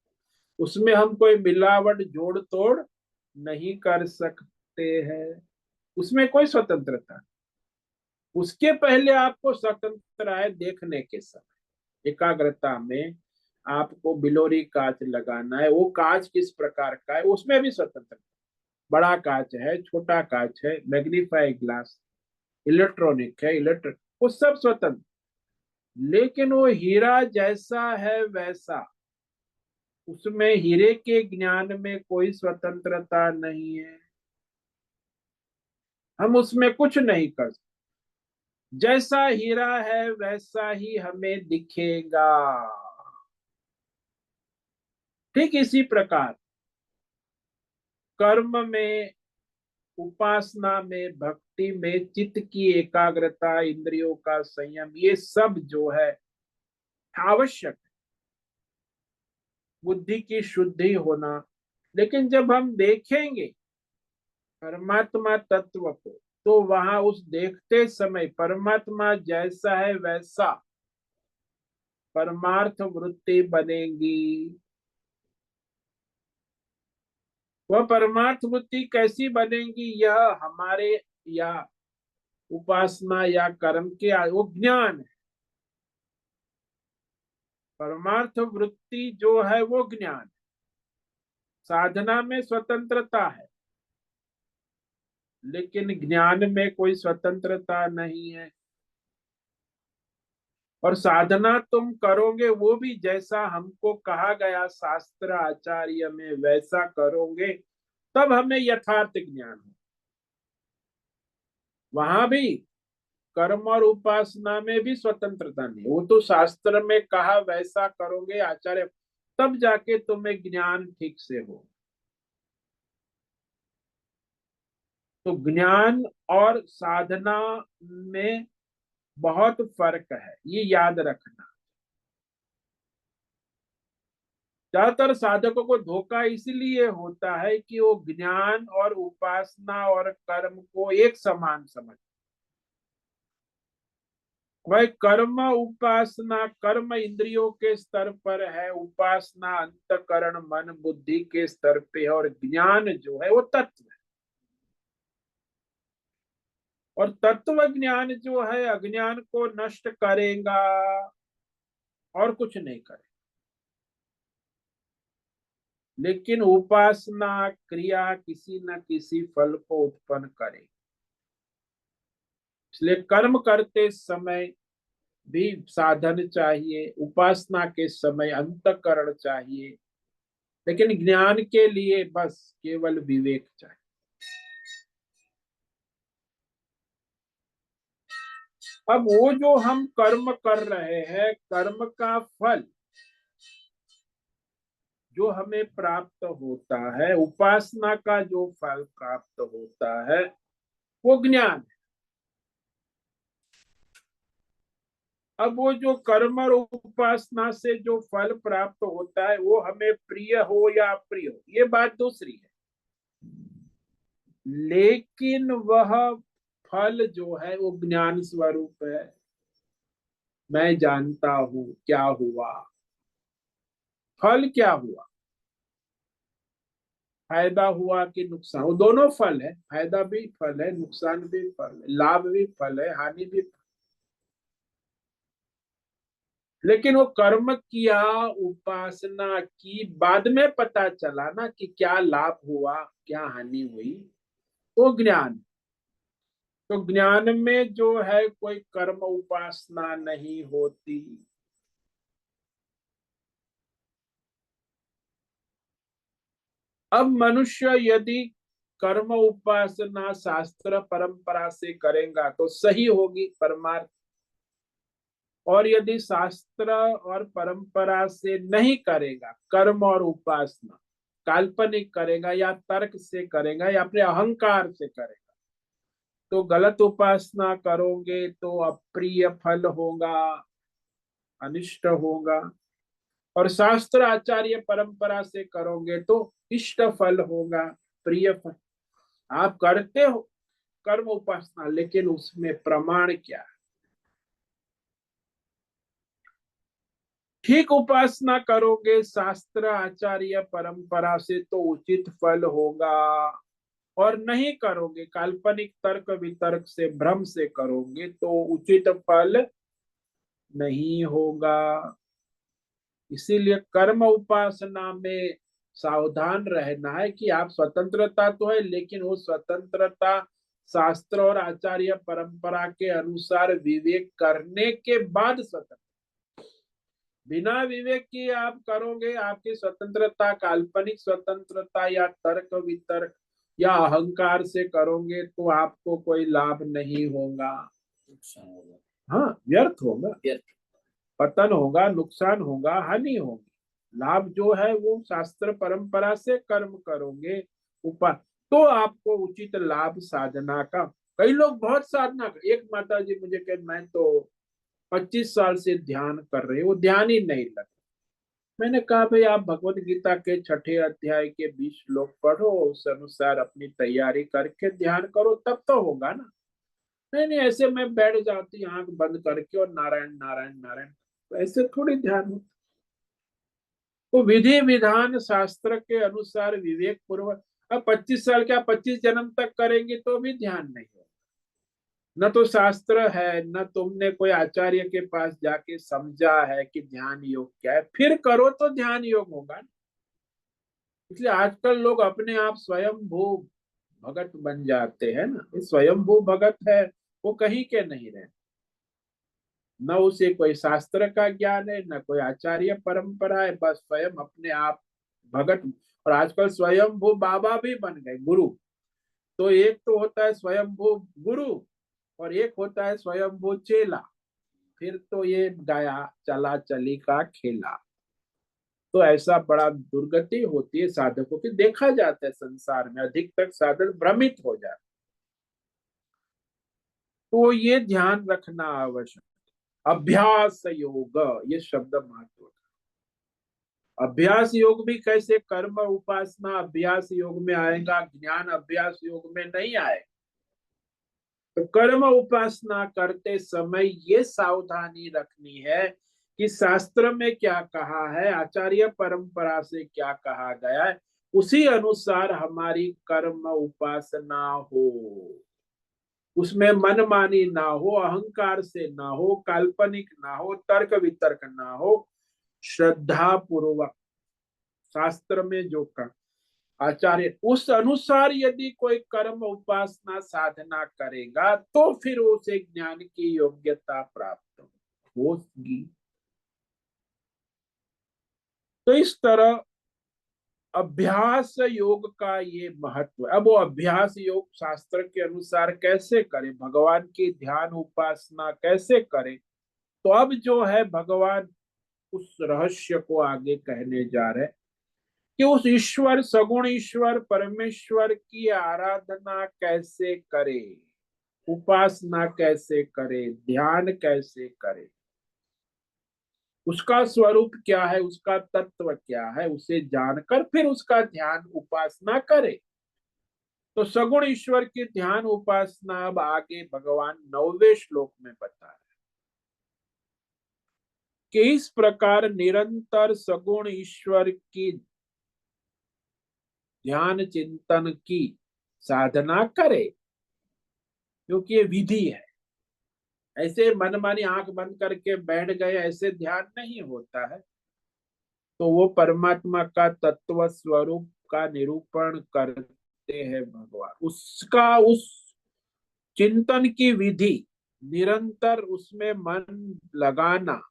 उसमें हम कोई मिलावट जोड़ तोड़ नहीं कर सकते हैं। उसमें कोई स्वतंत्रता। उसके पहले आपको स्वतंत्र है देखने के समय, एकाग्रता में आपको बिलोरी कांच लगाना है। वो कांच किस प्रकार का है उसमें भी स्वतंत्र। बड़ा कांच है, छोटा कांच है, मैग्नीफाई ग्लास, इलेक्ट्रॉनिक है, इलेक्ट्रिक, वो सब स्वतंत्र। लेकिन वो हीरा जैसा है वैसा, उसमें हीरे के ज्ञान में कोई स्वतंत्रता नहीं है। हम उसमें कुछ नहीं कर सकते। जैसा हीरा है वैसा ही हमें दिखेगा। ठीक इसी प्रकार कर्म में, उपासना में, भक्ति में चित्त की एकाग्रता, इंद्रियों का संयम, ये सब जो है आवश्यक है। बुद्धि की शुद्धि होना। लेकिन जब हम देखेंगे परमात्मा तत्व को, तो वहां उस देखते समय परमात्मा जैसा है वैसा परमार्थ वृत्ति बनेगी। वह परमार्थ बुद्धि कैसी बनेगी? यह हमारे या उपासना या कर्म के वो ज्ञान है। परमार्थ वृत्ति जो है वो ज्ञान है। साधना में स्वतंत्रता है, लेकिन ज्ञान में कोई स्वतंत्रता नहीं है। और साधना तुम करोगे वो भी जैसा हमको कहा गया शास्त्र आचार्य में, वैसा करोगे तब हमें यथार्थ ज्ञान हो। वहां भी कर्म और उपासना में भी स्वतंत्रता नहीं, वो तो शास्त्र में कहा वैसा करोगे आचार्य, तब जाके तुम्हें ज्ञान ठीक से हो। तो ज्ञान और साधना में बहुत फर्क है, ये याद रखना। ज्यादातर साधकों को धोखा इसलिए होता है कि वो ज्ञान और उपासना और कर्म को एक समान समझ। भाई कर्म उपासना, कर्म इंद्रियों के स्तर पर है, उपासना अंतकरण मन बुद्धि के स्तर पे है, और ज्ञान जो है वो तत्व है। और तत्व ज्ञान जो है अज्ञान को नष्ट करेगा और कुछ नहीं करेगा। लेकिन उपासना क्रिया किसी न किसी फल को उत्पन्न करेगी। इसलिए कर्म करते समय भी साधन चाहिए, उपासना के समय अंतःकरण चाहिए, लेकिन ज्ञान के लिए बस केवल विवेक चाहिए। अब वो जो हम कर्म कर रहे हैं, कर्म का फल जो हमें प्राप्त होता है, उपासना का जो फल प्राप्त होता है, वो ज्ञान है। अब वो जो कर्म और उपासना से जो फल प्राप्त होता है वो हमें प्रिय हो या अप्रिय हो, ये बात दूसरी है। लेकिन वह फल जो है वो ज्ञान स्वरूप है। मैं जानता हूं क्या हुआ, फल क्या हुआ, फायदा हुआ कि नुकसान, वो दोनों फल है। फायदा भी फल है, नुकसान भी फल है, लाभ भी फल है, हानि भी फल। लेकिन वो कर्म किया, उपासना की, बाद में पता चला ना कि क्या लाभ हुआ क्या हानि हुई, वो ज्ञान। तो ज्ञान में जो है कोई कर्म उपासना नहीं होती। अब मनुष्य यदि कर्म उपासना शास्त्र परंपरा से करेगा तो सही होगी परमार्थ। और यदि शास्त्र और परंपरा से नहीं करेगा, कर्म और उपासना काल्पनिक करेगा या तर्क से करेगा या अपने अहंकार से करेगा, तो गलत उपासना करोगे तो अप्रिय फल होगा, अनिष्ट होगा। और शास्त्र आचार्य परंपरा से करोगे तो इष्ट फल होगा, प्रिय फल। आप करते हो कर्म उपासना, लेकिन उसमें प्रमाण क्या है? ठीक उपासना करोगे शास्त्र आचार्य परंपरा से तो उचित फल होगा, और नहीं करोगे काल्पनिक तर्क वितर्क से भ्रम से करोगे तो उचित फल नहीं होगा। इसीलिए कर्म उपासना में सावधान रहना है कि आप स्वतंत्रता तो है, लेकिन वो स्वतंत्रता शास्त्र और आचार्य परंपरा के अनुसार विवेक करने के बाद स्वतंत्र। बिना विवेक के आप करोगे, आपकी स्वतंत्रता काल्पनिक स्वतंत्रता या तर्क वितर्क या अहंकार से करोगे तो आपको कोई लाभ नहीं होगा, हाँ व्यर्थ होगा, पतन होगा, नुकसान होगा, हानि होगी। लाभ जो है वो शास्त्र परंपरा से कर्म करोगे ऊपर, तो आपको उचित लाभ साधना का। कई लोग बहुत साधना कर, एक माता जी मुझे कहे मैं तो 25 साल से ध्यान कर रहे, वो ध्यान ही नहीं लगा। मैंने कहा भाई आप भगवत गीता के 6ठे अध्याय के 20 श्लोक पढ़ो, उस अनुसार अपनी तैयारी करके ध्यान करो, तब तो होगा ना। नहीं नहीं, ऐसे मैं बैठ जाती आंख बंद करके और नारायण नारायण नारायण, तो ऐसे थोड़ी ध्यान होता। तो विधि विधान शास्त्र के अनुसार विवेक पूर्वक, अब 25 साल क्या 25 जन्म तक करेंगे तो भी ध्यान नहीं होगा। न तो शास्त्र है, न तुमने कोई आचार्य के पास जाके समझा है कि ध्यान योग क्या है, फिर करो तो ध्यान योग होगा। इसलिए आजकल लोग अपने आप स्वयंभू भगत बन जाते हैं ना। ये स्वयंभू भगत है, वो कहीं के नहीं रहे। न उसे कोई शास्त्र का ज्ञान है, न कोई आचार्य परंपरा है, बस स्वयं अपने आप भगत। और आजकल स्वयंभू बाबा भी बन गए, गुरु। तो एक तो होता है स्वयंभू गुरु, और एक होता है स्वयंभू चेला। फिर तो ये गया चला चली का खेला। तो ऐसा बड़ा दुर्गति होती है साधकों की, देखा जाता है संसार में अधिकतर साधक भ्रमित हो जाते। तो ये ध्यान रखना आवश्यक। अभ्यास योग, ये शब्द महत्व। अभ्यास योग भी कैसे? कर्म उपासना अभ्यास योग में आएगा, ज्ञान अभ्यास योग में नहीं आए। तो कर्म उपासना करते समय ये सावधानी रखनी है कि शास्त्र में क्या कहा है, आचार्य परंपरा से क्या कहा गया है, उसी अनुसार हमारी कर्म उपासना हो। उसमें मनमानी ना हो, अहंकार से ना हो, काल्पनिक ना हो, तर्क वितर्क ना हो। श्रद्धा पूर्वक शास्त्र में जो कर आचार्य उस अनुसार यदि कोई कर्म उपासना साधना करेगा तो फिर उसे ज्ञान की योग्यता प्राप्त होगी। तो इस तरह अभ्यास योग का ये महत्व। अब वो अभ्यास योग शास्त्र के अनुसार कैसे करें, भगवान की ध्यान उपासना कैसे करें, तो अब जो है भगवान उस रहस्य को आगे कहने जा रहे हैं कि उस ईश्वर, सगुण ईश्वर परमेश्वर की आराधना कैसे करे, उपासना कैसे करे, ध्यान कैसे करे, उसका स्वरूप क्या है, उसका तत्व क्या है, उसे जानकर फिर उसका ध्यान उपासना करे। तो सगुण ईश्वर की ध्यान उपासना अब आगे भगवान 9वें श्लोक में बता रहे कि इस प्रकार निरंतर सगुण ईश्वर की ध्यान चिंतन की साधना करे। क्योंकि ये विधि है, ऐसे मनमानी आंख बंद करके बैठ गए ऐसे ध्यान नहीं होता है। तो वो परमात्मा का तत्व स्वरूप का निरूपण करते हैं भगवान, उसका उस चिंतन की विधि, निरंतर उसमें मन लगाना।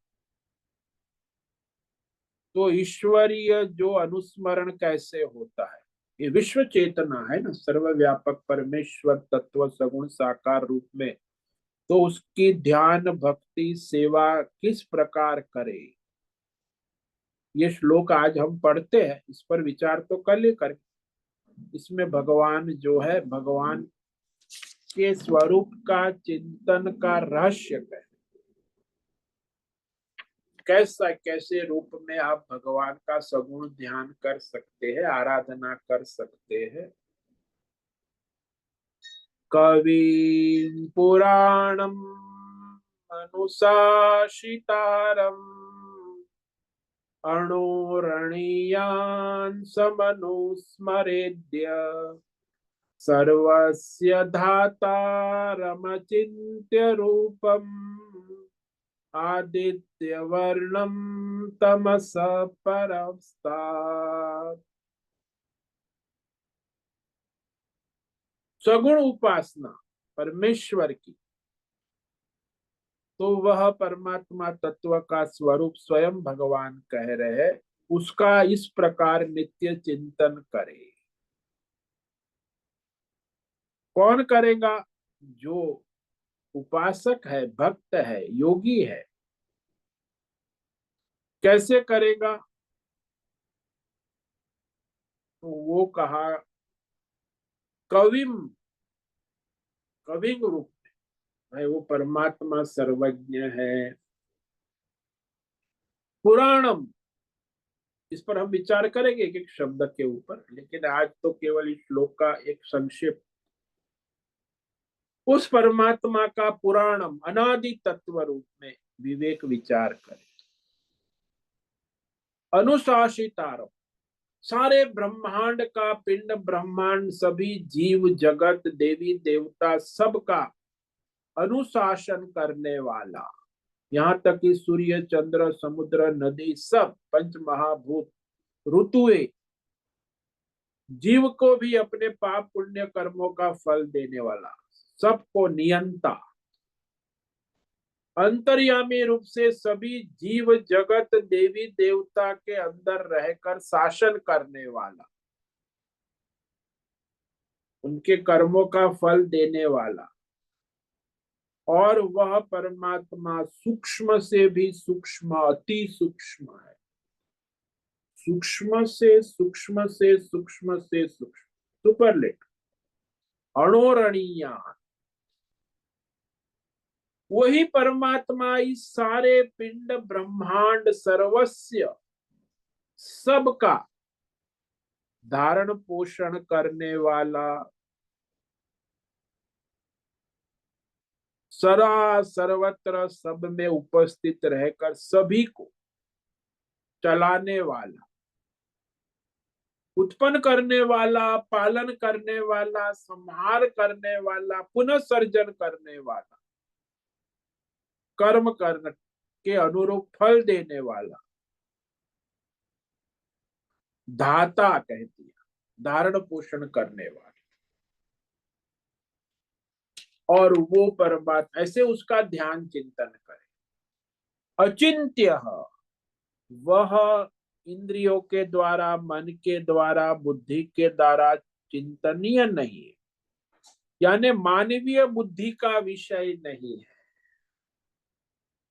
तो ईश्वरीय जो अनुस्मरण कैसे होता है, ये विश्व चेतना है ना, सर्वव्यापक परमेश्वर तत्व सगुण साकार रूप में। तो उसकी ध्यान भक्ति सेवा किस प्रकार करे, ये श्लोक आज हम पढ़ते हैं, इस पर विचार तो कर ले कर। इसमें भगवान जो है, भगवान के स्वरूप का चिंतन का रहस्य है। कैसा कैसे रूप में आप भगवान का सगुण ध्यान कर सकते हैं, आराधना कर सकते हैं। कवि पुराणम अनुशासितारम अणोरणीयान् समनुस्मरेद्य सर्वस्य धातारमचिन्त्य रूपम् आदित्यवर्णं तमसः परस्तात्। सगुण उपासना परमेश्वर की, तो वह परमात्मा तत्व का स्वरूप स्वयं भगवान कह रहे हैं, उसका इस प्रकार नित्य चिंतन करे। कौन करेगा? जो उपासक है, भक्त है, योगी है। कैसे करेगा? तो वो कहा कविम, कविंग रूप में है, वो परमात्मा सर्वज्ञ है। पुराणम, इस पर हम विचार करेंगे एक एक शब्द के ऊपर, लेकिन आज तो केवल इस श्लोक का एक संक्षिप्त। उस परमात्मा का पुराणम अनादि तत्व रूप में विवेक विचार करें। अनुशासितारम, सारे ब्रह्मांड का, पिंड ब्रह्मांड, सभी जीव जगत, देवी देवता, सबका अनुशासन करने वाला, यहाँ तक कि सूर्य, चंद्र, समुद्र, नदी, सब पंच महाभूत, ऋतुएं, जीव को भी अपने पाप पुण्य कर्मों का फल देने वाला, सबको नियंता, अंतर्यामी रूप से सभी जीव जगत, देवी देवता के अंदर रहकर शासन करने वाला, उनके कर्मों का फल देने वाला, और वह परमात्मा सूक्ष्म से भी सूक्ष्म, अति सूक्ष्म है, सूक्ष्म से सूक्ष्म से सूक्ष्म से सूक्ष्म, सुपरलेट, अणोरणीय, वही परमात्मा इस सारे पिंड ब्रह्मांड सर्वस्व सबका धारण पोषण करने वाला, सरा सर्वत्र सब में उपस्थित रहकर सभी को चलाने वाला, उत्पन्न करने वाला, पालन करने वाला, संहार करने वाला, पुनः सर्जन करने वाला, कर्म करने के अनुरूप फल देने वाला, धाता कहती है, धारण पोषण करने वाला, और वो परमात्मा, ऐसे उसका ध्यान चिंतन करें। अचिंत्य, वह इंद्रियों के द्वारा, मन के द्वारा, बुद्धि के द्वारा चिंतनीय नहीं है, यानी मानवीय बुद्धि का विषय नहीं है,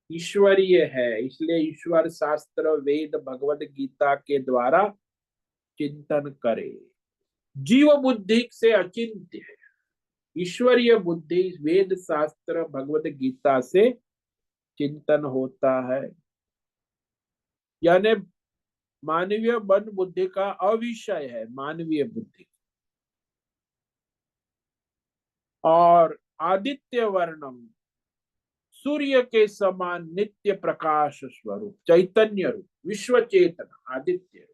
ईश्वरीय है। इसलिए ईश्वर शास्त्र, वेद, भगवद गीता के द्वारा चिंतन करे। जीव बुद्धि से अचिंत्य है, ईश्वरीय बुद्धि वेद शास्त्र भगवद गीता से चिंतन होता है, यानी मानवीय मन बुद्धि का अविषय है, मानवीय बुद्धि। और आदित्य वर्णम, सूर्य के समान नित्य प्रकाश स्वरूप, चैतन्य रूप, विश्व चेतना, आदित्य रूप,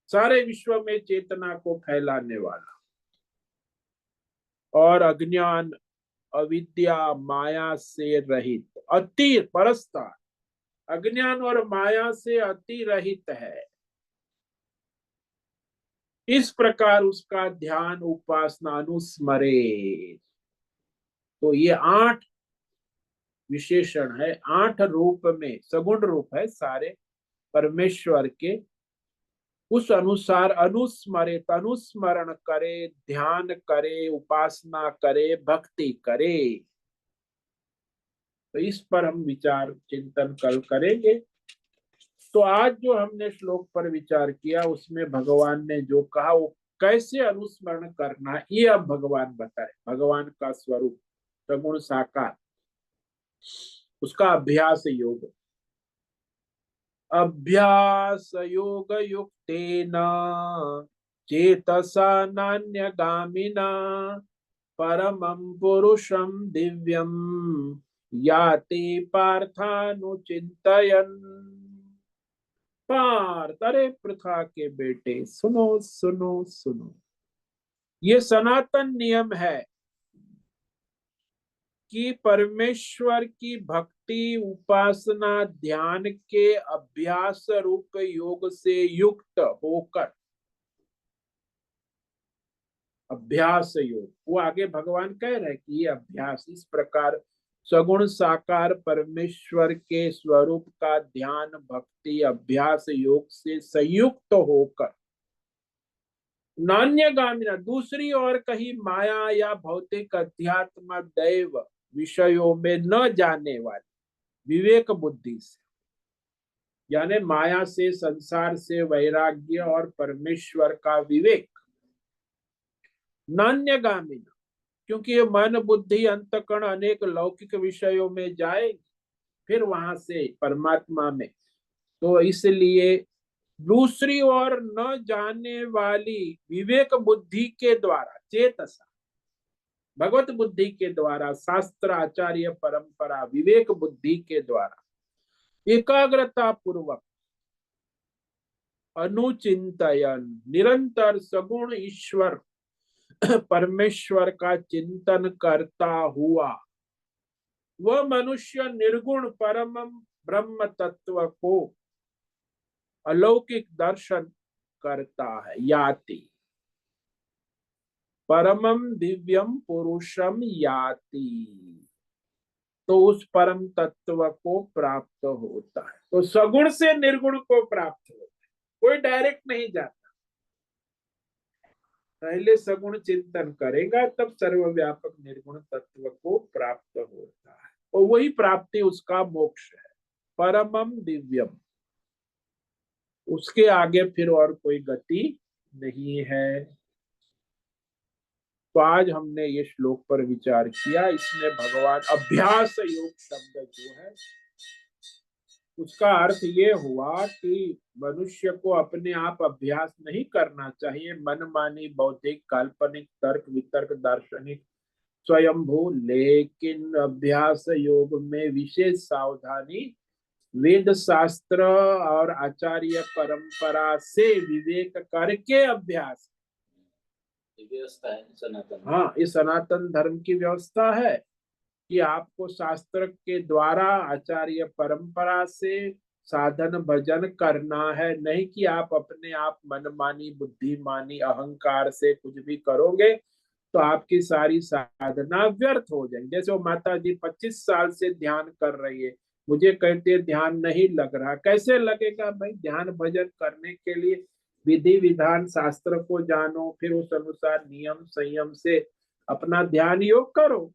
सारे विश्व में चेतना को फैलाने वाला, और अज्ञान, अविद्या, माया से रहित, अति परस्तार, अज्ञान और माया से अति रहित है। इस प्रकार उसका ध्यान, उपासना, अनुस्मरे। तो ये 8 विशेषण है, 8 रूप में, सगुण रूप है सारे परमेश्वर के, उस अनुसार अनुस्मरित, अनुस्मरण करे, ध्यान करे, उपासना करे, भक्ति करे। तो इस पर हम विचार चिंतन कल करेंगे। तो आज जो हमने श्लोक पर विचार किया, उसमें भगवान ने जो कहा वो कैसे अनुस्मरण करना, ये अब भगवान बताए। भगवान का स्वरूप सगुण साकार, उसका अभ्यास योग, अभ्यास योग युक्तेन चेतसा नान्यगामिना परमं पुरुषं दिव्यं याति पार्थानुचिन्तयन्। पार्थ, अरे पृथा के बेटे, सुनो सुनो सुनो, ये सनातन नियम है कि परमेश्वर की भक्ति, उपासना, ध्यान के अभ्यास रूप योग से युक्त होकर, अभ्यास योग, वो आगे भगवान कह रहे हैं कि ये अभ्यास इस प्रकार सगुण साकार परमेश्वर के स्वरूप का ध्यान, भक्ति, अभ्यास योग से संयुक्त होकर, नान्यगामिना, दूसरी और कहीं माया या भौतिक अध्यात्म दैव विषयों में न जाने वाली विवेक बुद्धि से, यानी माया से, संसार से वैराग्य और परमेश्वर का विवेक, नान्यगामिना, क्योंकि ये मन बुद्धि अंतकरण अनेक लौकिक विषयों में जाएगी, फिर वहां से परमात्मा में, तो इसलिए दूसरी ओर न जाने वाली विवेक बुद्धि के द्वारा, चेतसा, भगवत बुद्धि के द्वारा, शास्त्र आचार्य परंपरा विवेक बुद्धि के द्वारा एकाग्रता पूर्वक अनुचिंतयन, निरंतर सगुण ईश्वर परमेश्वर का चिंतन करता हुआ वह मनुष्य निर्गुण परम ब्रह्म तत्व को अलौकिक दर्शन करता है। याति परमम दिव्यम पुरुषम याति, तो उस परम तत्व को प्राप्त होता है। तो सगुण से निर्गुण को प्राप्त होता है, कोई डायरेक्ट नहीं जाता। पहले सगुण चिंतन करेगा तब सर्वव्यापक निर्गुण तत्व को प्राप्त होता है, और वही प्राप्ति उसका मोक्ष है, परमम दिव्यम। उसके आगे फिर और कोई गति नहीं है। तो आज हमने ये श्लोक पर विचार किया। इसमें भगवान अभ्यास योग शब्द जो है उसका अर्थ ये हुआ कि मनुष्य को अपने आप अभ्यास नहीं करना चाहिए, मनमानी बौद्धिक काल्पनिक तर्क वितर्क दार्शनिक स्वयंभू, लेकिन अभ्यास योग में विशेष सावधानी वेद शास्त्र और आचार्य परंपरा से विवेक करके अभ्यास। व्यवस्था है सनातन। हाँ, ये सनातन धर्म की व्यवस्था है कि आपको शास्त्र के द्वारा आचार्य परंपरा से साधन भजन करना है, नहीं कि आप अपने आप मनमानी बुद्धिमानी अहंकार से कुछ भी करोगे तो आपकी सारी साधना व्यर्थ हो जाएगी। जैसे वो माता जी 25 साल से ध्यान कर रही है, मुझे कहते ध्यान नहीं लग रहा। कैसे लगेगा भाई? ध्यान भजन करने के लिए विधि विधान शास्त्र को जानो, फिर उस अनुसार नियम संयम से अपना ध्यान योग करो।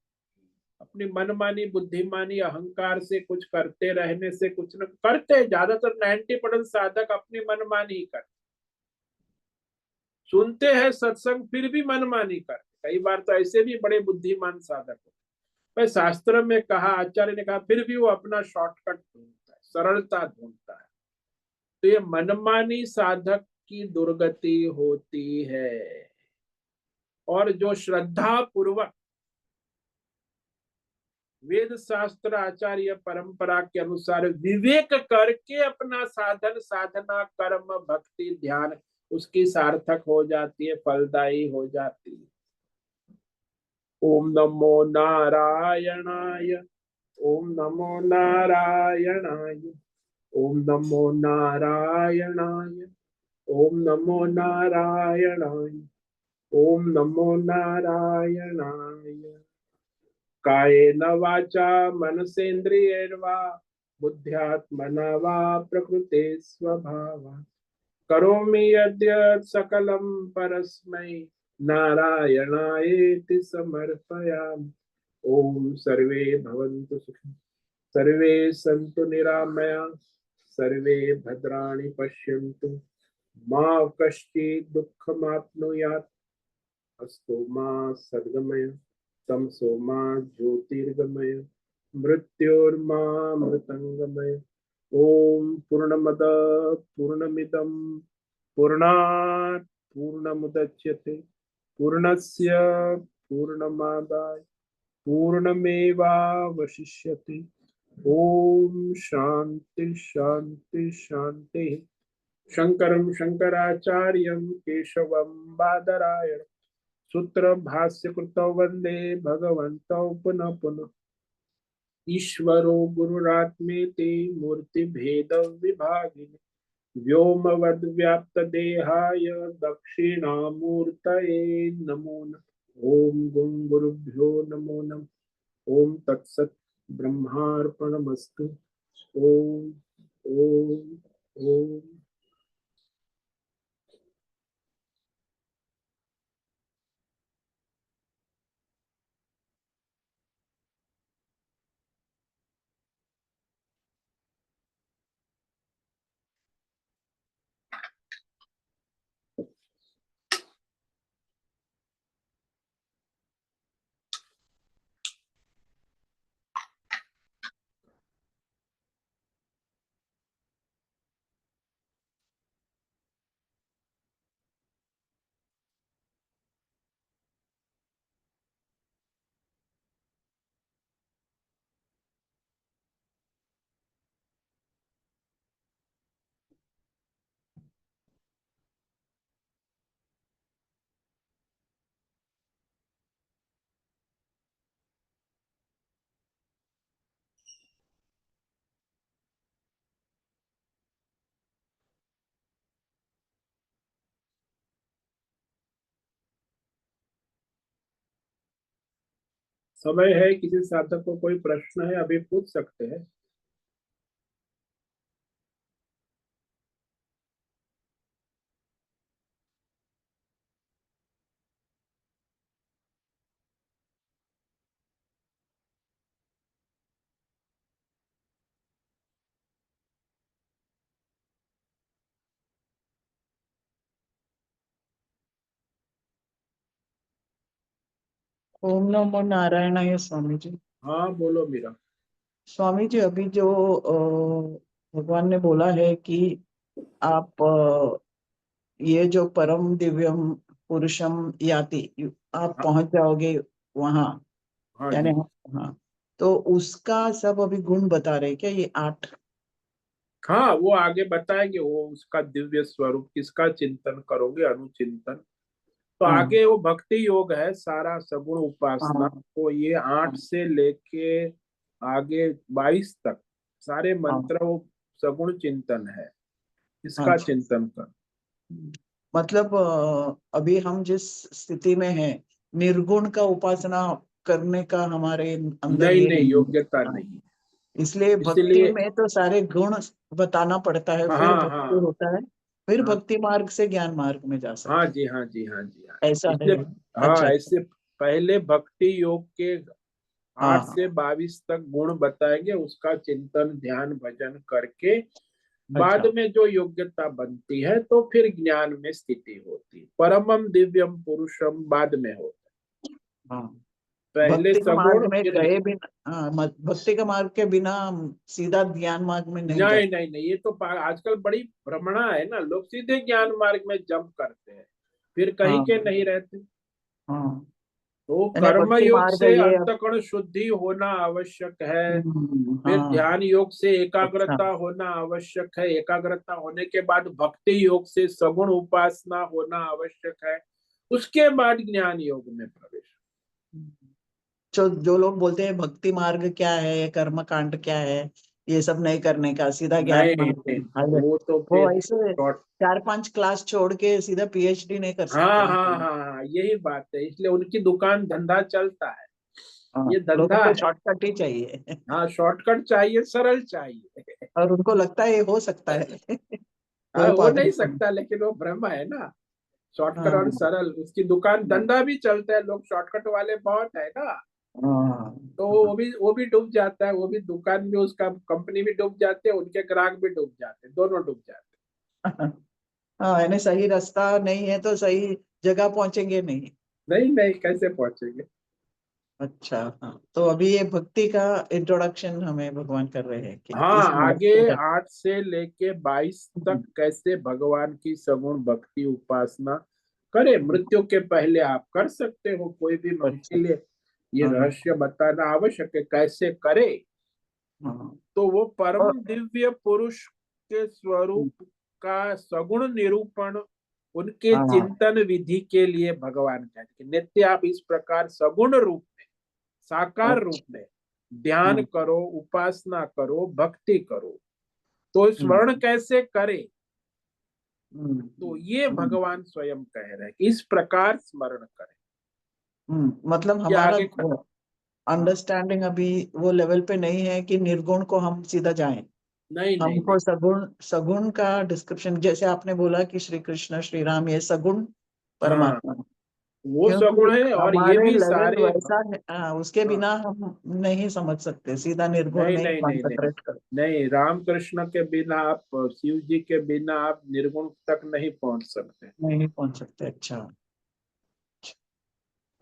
अपनी मनमानी बुद्धिमानी अहंकार से कुछ करते रहने से कुछ न करते। ज्यादातर 90% साधक अपनी मनमानी ही करते, सुनते हैं सत्संग फिर भी मनमानी करते। कई बार तो ऐसे भी बड़े बुद्धिमान साधक होते, पर शास्त्र में कहा, आचार्य ने कहा, फिर भी वो अपना शॉर्टकट ढूंढता है, सरलता ढूंढता है। तो ये मनमानी साधक की दुर्गति होती है। और जो श्रद्धा पूर्वक वेद शास्त्र आचार्य परंपरा के अनुसार विवेक करके अपना साधन साधना कर्म भक्ति ध्यान उसकी सार्थक हो जाती है, फलदायी हो जाती है। ओम नमो नारायणाय, ओम नमो नारायणाय, ओम नमो नारायणाय, ओम नमो नारायणाय, ओम नमो नारायणाय। कायेन वाचा मनसेन्द्रियैर्वा बुद्ध्यात्मना वा प्रकृते स्वभावात् करोमि यद्यत् सकलं परस्मै नारायणायेति समर्पयामि। ओम सर्वे भवन्तु सुखिनः, सर्वे सन्तु निरामयाः, सर्वे भद्राणि पश्यन्तु, मा कश्चित् दुःखमाप्नुयात्। अस्तु मा सद्गमय, तमसो मा ज्योतिर्गमय, मृत्योर्मा मृतंगमय। ओम पूर्णमद पूर्णमिदं पूर्णात् पूर्णमुदच्यते पूर्णस्य पूर्णमादाय पूर्णमेवावशिष्यते। ओम शांति शांति शांति। शंकरं शंकराचार्यं केशवं बादरायणं सूत्र भाष्य कृतौ वंदे भगवन्तौ पुनः पुनः। ईश्वरो गुरुरात्मेति मूर्ति भेद विभागिने व्योमवद् व्याप्त देहाय दक्षिणामूर्तये नमो नमः। ओम गुं गुरुभ्यो नमो नमः। ओम तत्सत् ब्रह्मार्पणमस्तु। ओम ओम ओम। समय है, किसी साधक को कोई प्रश्न है अभी पूछ सकते हैं। ओम नमो नारायणाय स्वामी जी। हाँ बोलो मीरा। स्वामी जी, अभी जो भगवान ने बोला है कि आप ये जो परम दिव्यम पुरुषम याति, आप हाँ पहुंच जाओगे वहां, हाँ यानी जी। हाँ, तो उसका सब अभी गुण बता रहे क्या ये 8? हाँ वो आगे बताएंगे, वो उसका दिव्य स्वरूप किसका चिंतन करोगे, अनुचिंतन। तो हाँ आगे वो भक्ति योग है, सारा सगुण उपासना। हाँ तो ये 8 हाँ से लेके आगे 22 तक सारे हाँ। मंत्र वो सगुण चिंतन है, इसका अच्छा, चिंतन कर। मतलब अभी हम जिस स्थिति में हैं, निर्गुण का उपासना करने का हमारे अंदर नहीं ये नहीं, नहीं योग्यता है। नहीं। इसलिए भक्ति इसलिए में तो सारे गुण बताना पड़ता है, फिर हाँ भक्ति हाँ होता है, फिर हाँ भक्ति मार्ग से ज्ञान मार्ग में जा हाँ सकते जी, हाँ जी, हाँ जी, हाँ। हैं, ऐसा है। इसलिए हाँ, अच्छा अच्छा। ऐसे पहले भक्ति योग के हाँ 8 हाँ। से 22 तक गुण बताएंगे, उसका चिंतन ध्यान भजन करके बाद अच्छा। में जो योग्यता बनती है तो फिर ज्ञान में स्थिति होती। परमम दिव्यम पुरुषम बाद में होता, हाँ, पहले भक्ति का मार्ग सगुण में फिर। गए बिना, हाँ, भक्ति का मार्ग के बिना हम सीधा ज्ञान मार्ग में नहीं जा नहीं सकते। नहीं नहीं, ये तो आजकल बड़ी भ्रमणा है ना, लोग सीधे ज्ञान मार्ग में जंप करते हैं, फिर कहीं हाँ के नहीं रहते। हाँ। तो यानी कर्म भक्ति योग मार्ग से ये अंतःकरण शुद्धि होना आवश्यक है। फिर हाँ। ध्यान योग से अच्छा। एकाग्रता होना आवश्यक है, एकाग्रता होने के बाद भक्ति योग से सगुण उपासना होना आवश्यक है, उसके बाद ज्ञान योग में प्रवेश। जो जो लोग बोलते हैं भक्ति मार्ग क्या है, ये कर्म कांड क्या है, ये सब नहीं करने का, सीधा ज्ञान नहीं मार्ग नहीं, आ जाए, वो तो वो फिर ऐसे शॉर्ट। 4-5 क्लास छोड़ के सीधा पीएचडी नहीं कर सकते हाँ ना। हाँ हाँ हाँ, यही बात है, इसलिए उनकी दुकान धंधा चलता है, हाँ, ये लोगों धंधा को है। शॉर्टकट ही चाहिए। हाँ, शॉर्टकट चाहिए, सरल चाहिए। और उनको लगता है ये हो सकता है। हाँ, वो हो पागल नहीं बन। सकता, लेकिन वो भ्रम है ना। शॉर्टकट और हाँ सरल, उसकी दुकान हाँ धंधा भी चलता है, लोग शॉर्टकट वाले बहुत है ना। हाँ तो हाँ। वो भी डूब जाता है, वो भी दुकान भी, उसका कंपनी भी डूब जाते हैं, उनके ग्राहक भी डूब जाते हैं, दोनों डूब जाते हाँ, यानी सही रास्ता नहीं है तो सही जगह पहुंचेंगे नहीं। हैं। नहीं नहीं, कैसे पहुंचेंगे। अच्छा, हाँ, तो अभी ये भक्ति का इंट्रोडक्शन हमें भगवान कर रहे हैं कि इस हाँ, मार्ग आगे से 8 से लेके 22 तक कैसे भगवान की सगुण भक्ति उपासना करे, मृत्यु के पहले आप कर सकते हो कोई भी, अच्छा। उनके लिए ये हाँ रहस्य बताना आवश्यक है कैसे करे। हाँ। तो वो परम और दिव्य पुरुष के स्वरूप का सगुण निरूपण उनके हाँ। चिंतन विधि के लिए भगवान कहते हैं कि नित्य आप इस प्रकार सगुण रूप में, साकार रूप अच्छा। में ध्यान हम्म करो, उपासना करो, भक्ति करो। तो हम्म स्मरण कैसे करे, तो हम्म ये हम्म भगवान स्वयं कह रहे हैं कि इस प्रकार स्मरण करें। मतलब ये हमारा आगे हाँ, अंडरस्टैंडिंग अभी वो लेवल पे नहीं है कि निर्गुण को हम सीधा जाएं। नहीं नहीं नहीं हमको सगुण सगुण का डिस्क्रिप्शन, जैसे आपने बोला कि श्री कृष्ण श्री राम ये सगुण हाँ, परमात्मा है। वो क्योंकि सगुण है और ये हमारे भी लेवल सारे वैसा है, उसके हाँ, बिना हम नहीं समझ सकते, सीधा निर्गुण नहीं में नहीं नहीं नहीं कॉन्सेंट्रेट कर। नहीं, रामकृष्ण के बिना आप, शिव जी के बिना आप निर्गुण तक नहीं पहुंच सकते। नहीं पहुंच सकते। अच्छा,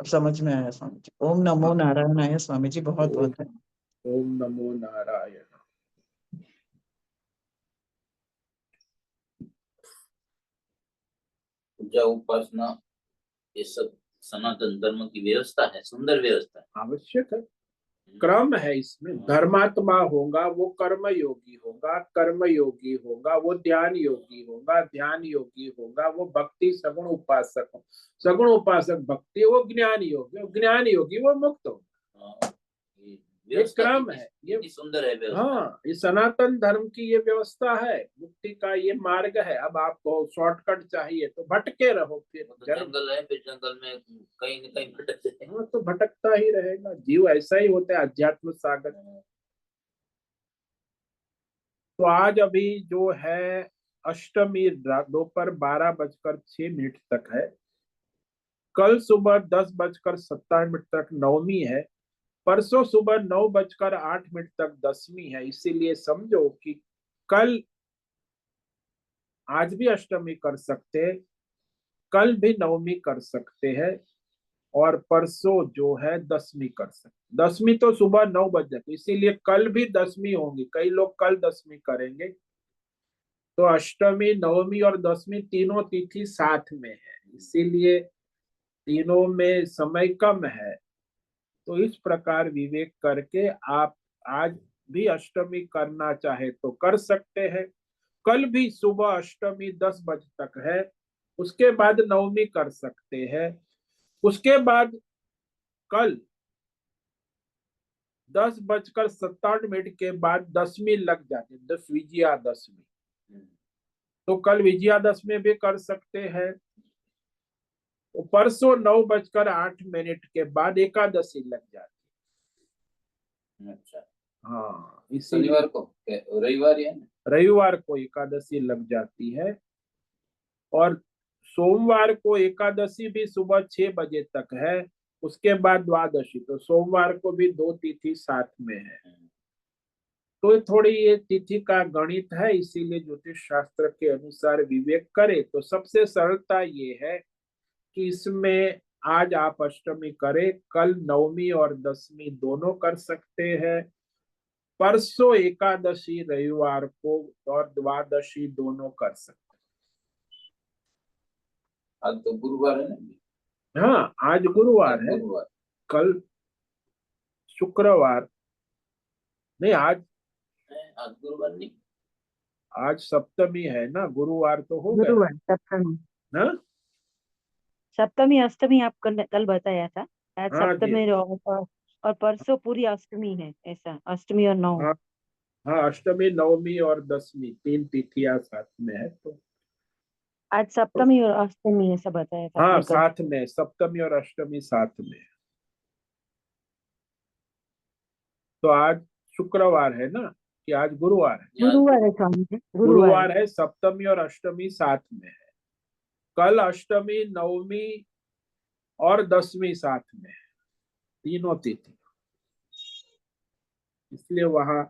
अब समझ में आया स्वामी जी। ओम नमो हाँ, नारायणाय स्वामी जी, बहुत ओम बहुत है। ओम नमो नारायण। पूजा उपासना ये सब सनातन धर्म की व्यवस्था है, सुंदर व्यवस्था है। आवश्यक है, क्रम है इसमें। धर्मात्मा होगा वो कर्म योगी होगा, कर्म योगी होगा वो ध्यान योगी होगा, ध्यान योगी होगा वो भक्ति सगुण उपासक हो, सगुण उपासक भक्ति वो ज्ञान योगी, ज्ञान योगी वो मुक्त होगा। ये व्यवस्था क्रम है, ये कितनी सुंदर है व्यवस्था। हाँ, ये सनातन धर्म की ये व्यवस्था है, मुक्ति का ये मार्ग है। अब आपको शॉर्टकट चाहिए तो भटके रहो, फिर वो तो जंगल है, फिर जंगल में कहीं न कहीं भटकते हैं। हाँ, तो भटकता ही रहेगा जीव, ऐसा ही होता है अध्यात्म सागर। तो आज अभी जो है अष्टमी दोपहर 12:06 तक है। कल सुबह 10:57 तक नवमी है। परसों सुबह 9:08 तक दसवीं है। इसीलिए समझो कि कल, आज भी अष्टमी कर सकते हैं, कल भी नवमी कर सकते हैं, और परसों जो है दसवीं कर सकते। दसवीं तो सुबह 9 बजे, तो इसीलिए कल भी दसवीं होंगी। कई लोग कल दसवीं करेंगे। तो अष्टमी, नवमी और दसवीं तीनों तिथि साथ में है, इसीलिए तीनों में समय कम है। तो इस प्रकार विवेक करके आप आज भी अष्टमी करना चाहे तो कर सकते हैं। कल भी सुबह अष्टमी 10 बजे तक है, उसके बाद नवमी कर सकते हैं। उसके बाद कल 10:57 के बाद दसवीं लग जाती है, विजयादशमी। तो कल विजयादशमी भी कर सकते हैं। तो परसों 9:08 के बाद एकादशी लग जाती अच्छा, है। हाँ, इसी शनिवार को, रविवार है ना? रविवार को एकादशी लग जाती है। और सोमवार को एकादशी भी सुबह 6 बजे तक है, उसके बाद द्वादशी। तो सोमवार को भी दो तिथि साथ में है। तो थोड़ी ये तिथि का गणित है, इसीलिए ज्योतिष शास्त्र के अनुसार विवेक करे तो सबसे सरलता ये है कि इसमें आज आप अष्टमी करें, कल नवमी और दसवीं दोनों कर सकते हैं, परसों एकादशी रविवार को और द्वादशी दोनों कर सकते आज तो गुरुवार है ना? हैं। हाँ, आज गुरुवार है, गुरुवार, कल शुक्रवार नहीं, आज आज गुरुवार नहीं। आज सप्तमी है ना, गुरुवार तो हो गया गुरुवार सप्तमी। ना। सप्तमी अष्टमी आप कल बताया था। आज हाँ जी, सप्तमी और परसों पूरी अष्टमी है, ऐसा अष्टमी और नौ। हाँ हाँ, अष्टमी नवमी और दसवीं तीन तिथियां साथ में है। तो आज सप्तमी और अष्टमी ऐसा बताया था हाँ, आपने कल। साथ में सप्तमी और अष्टमी साथ में है। तो आज शुक्रवार है ना, कि आज गुरुवार है? गुरुवार है स्वामी जी, गुरुवार है। गुरुवार है, सप्तमी और अष्टमी साथ में है। कल अष्टमी, नवमी और दसवीं साथ में है, तीनों तिथि। इसलिए वहां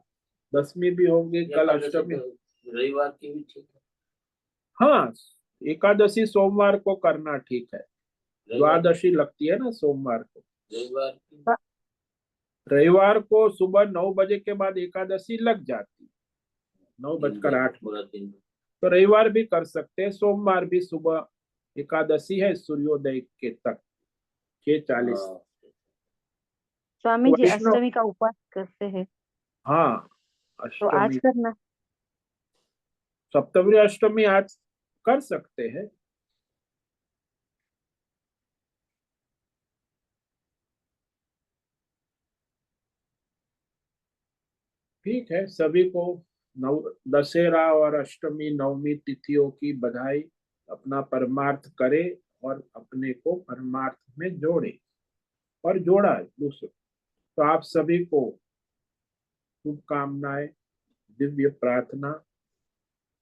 दसवीं भी होंगी, कल अष्टमी। रविवार की भी ठीक है। हाँ, एकादशी सोमवार को करना ठीक है, द्वादशी लगती है ना सोमवार को। रविवार की, रविवार को सुबह 9 बजे के बाद एकादशी लग जाती है, 9:08। पूरा दिन। तो रविवार भी कर सकते हैं, सोमवार भी सुबह एकादशी है सूर्योदय के तक 6:40। स्वामी जी वैष्णव, अष्टमी का उपवास करते हैं हाँ, तो आज अष्टमी, करना। सप्तमी अष्टमी आज कर सकते हैं। ठीक है, सभी को दशहरा और अष्टमी नवमी तिथियों की बधाई। अपना परमार्थ करे और अपने को परमार्थ में जोड़े और जोड़ा है दूसरों। तो आप सभी को शुभकामनाएं, दिव्य प्रार्थना।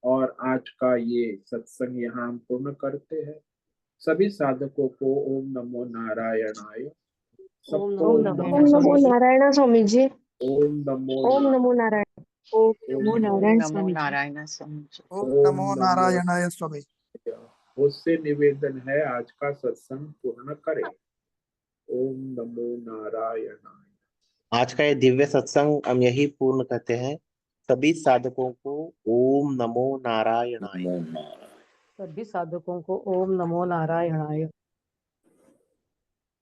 और आज का ये सत्संग यहाँ हम पूर्ण करते हैं। सभी साधकों को ओम नमो नारायणाय। सबको ओम ओम नमो नमो ओम नमो नारायण। नारायण स्वामी जी। ओम नमो ओम नमो नारायण। ओम ओम नमो नमो नारायण नमो स्वामी जी। नारायण स्वामी जी। ओम ओम नमो नमो। नारायणाय स्वामी। उससे निवेदन है आज का सत्संग पूर्ण करें। ओम नमो नारायणाय। आज का ये दिव्य सत्संग हम यही पूर्ण करते हैं। सभी साधकों को ओम नमो नारायणाय। नमो नारायण। सभी साधकों को ओम नमो नारायणाय।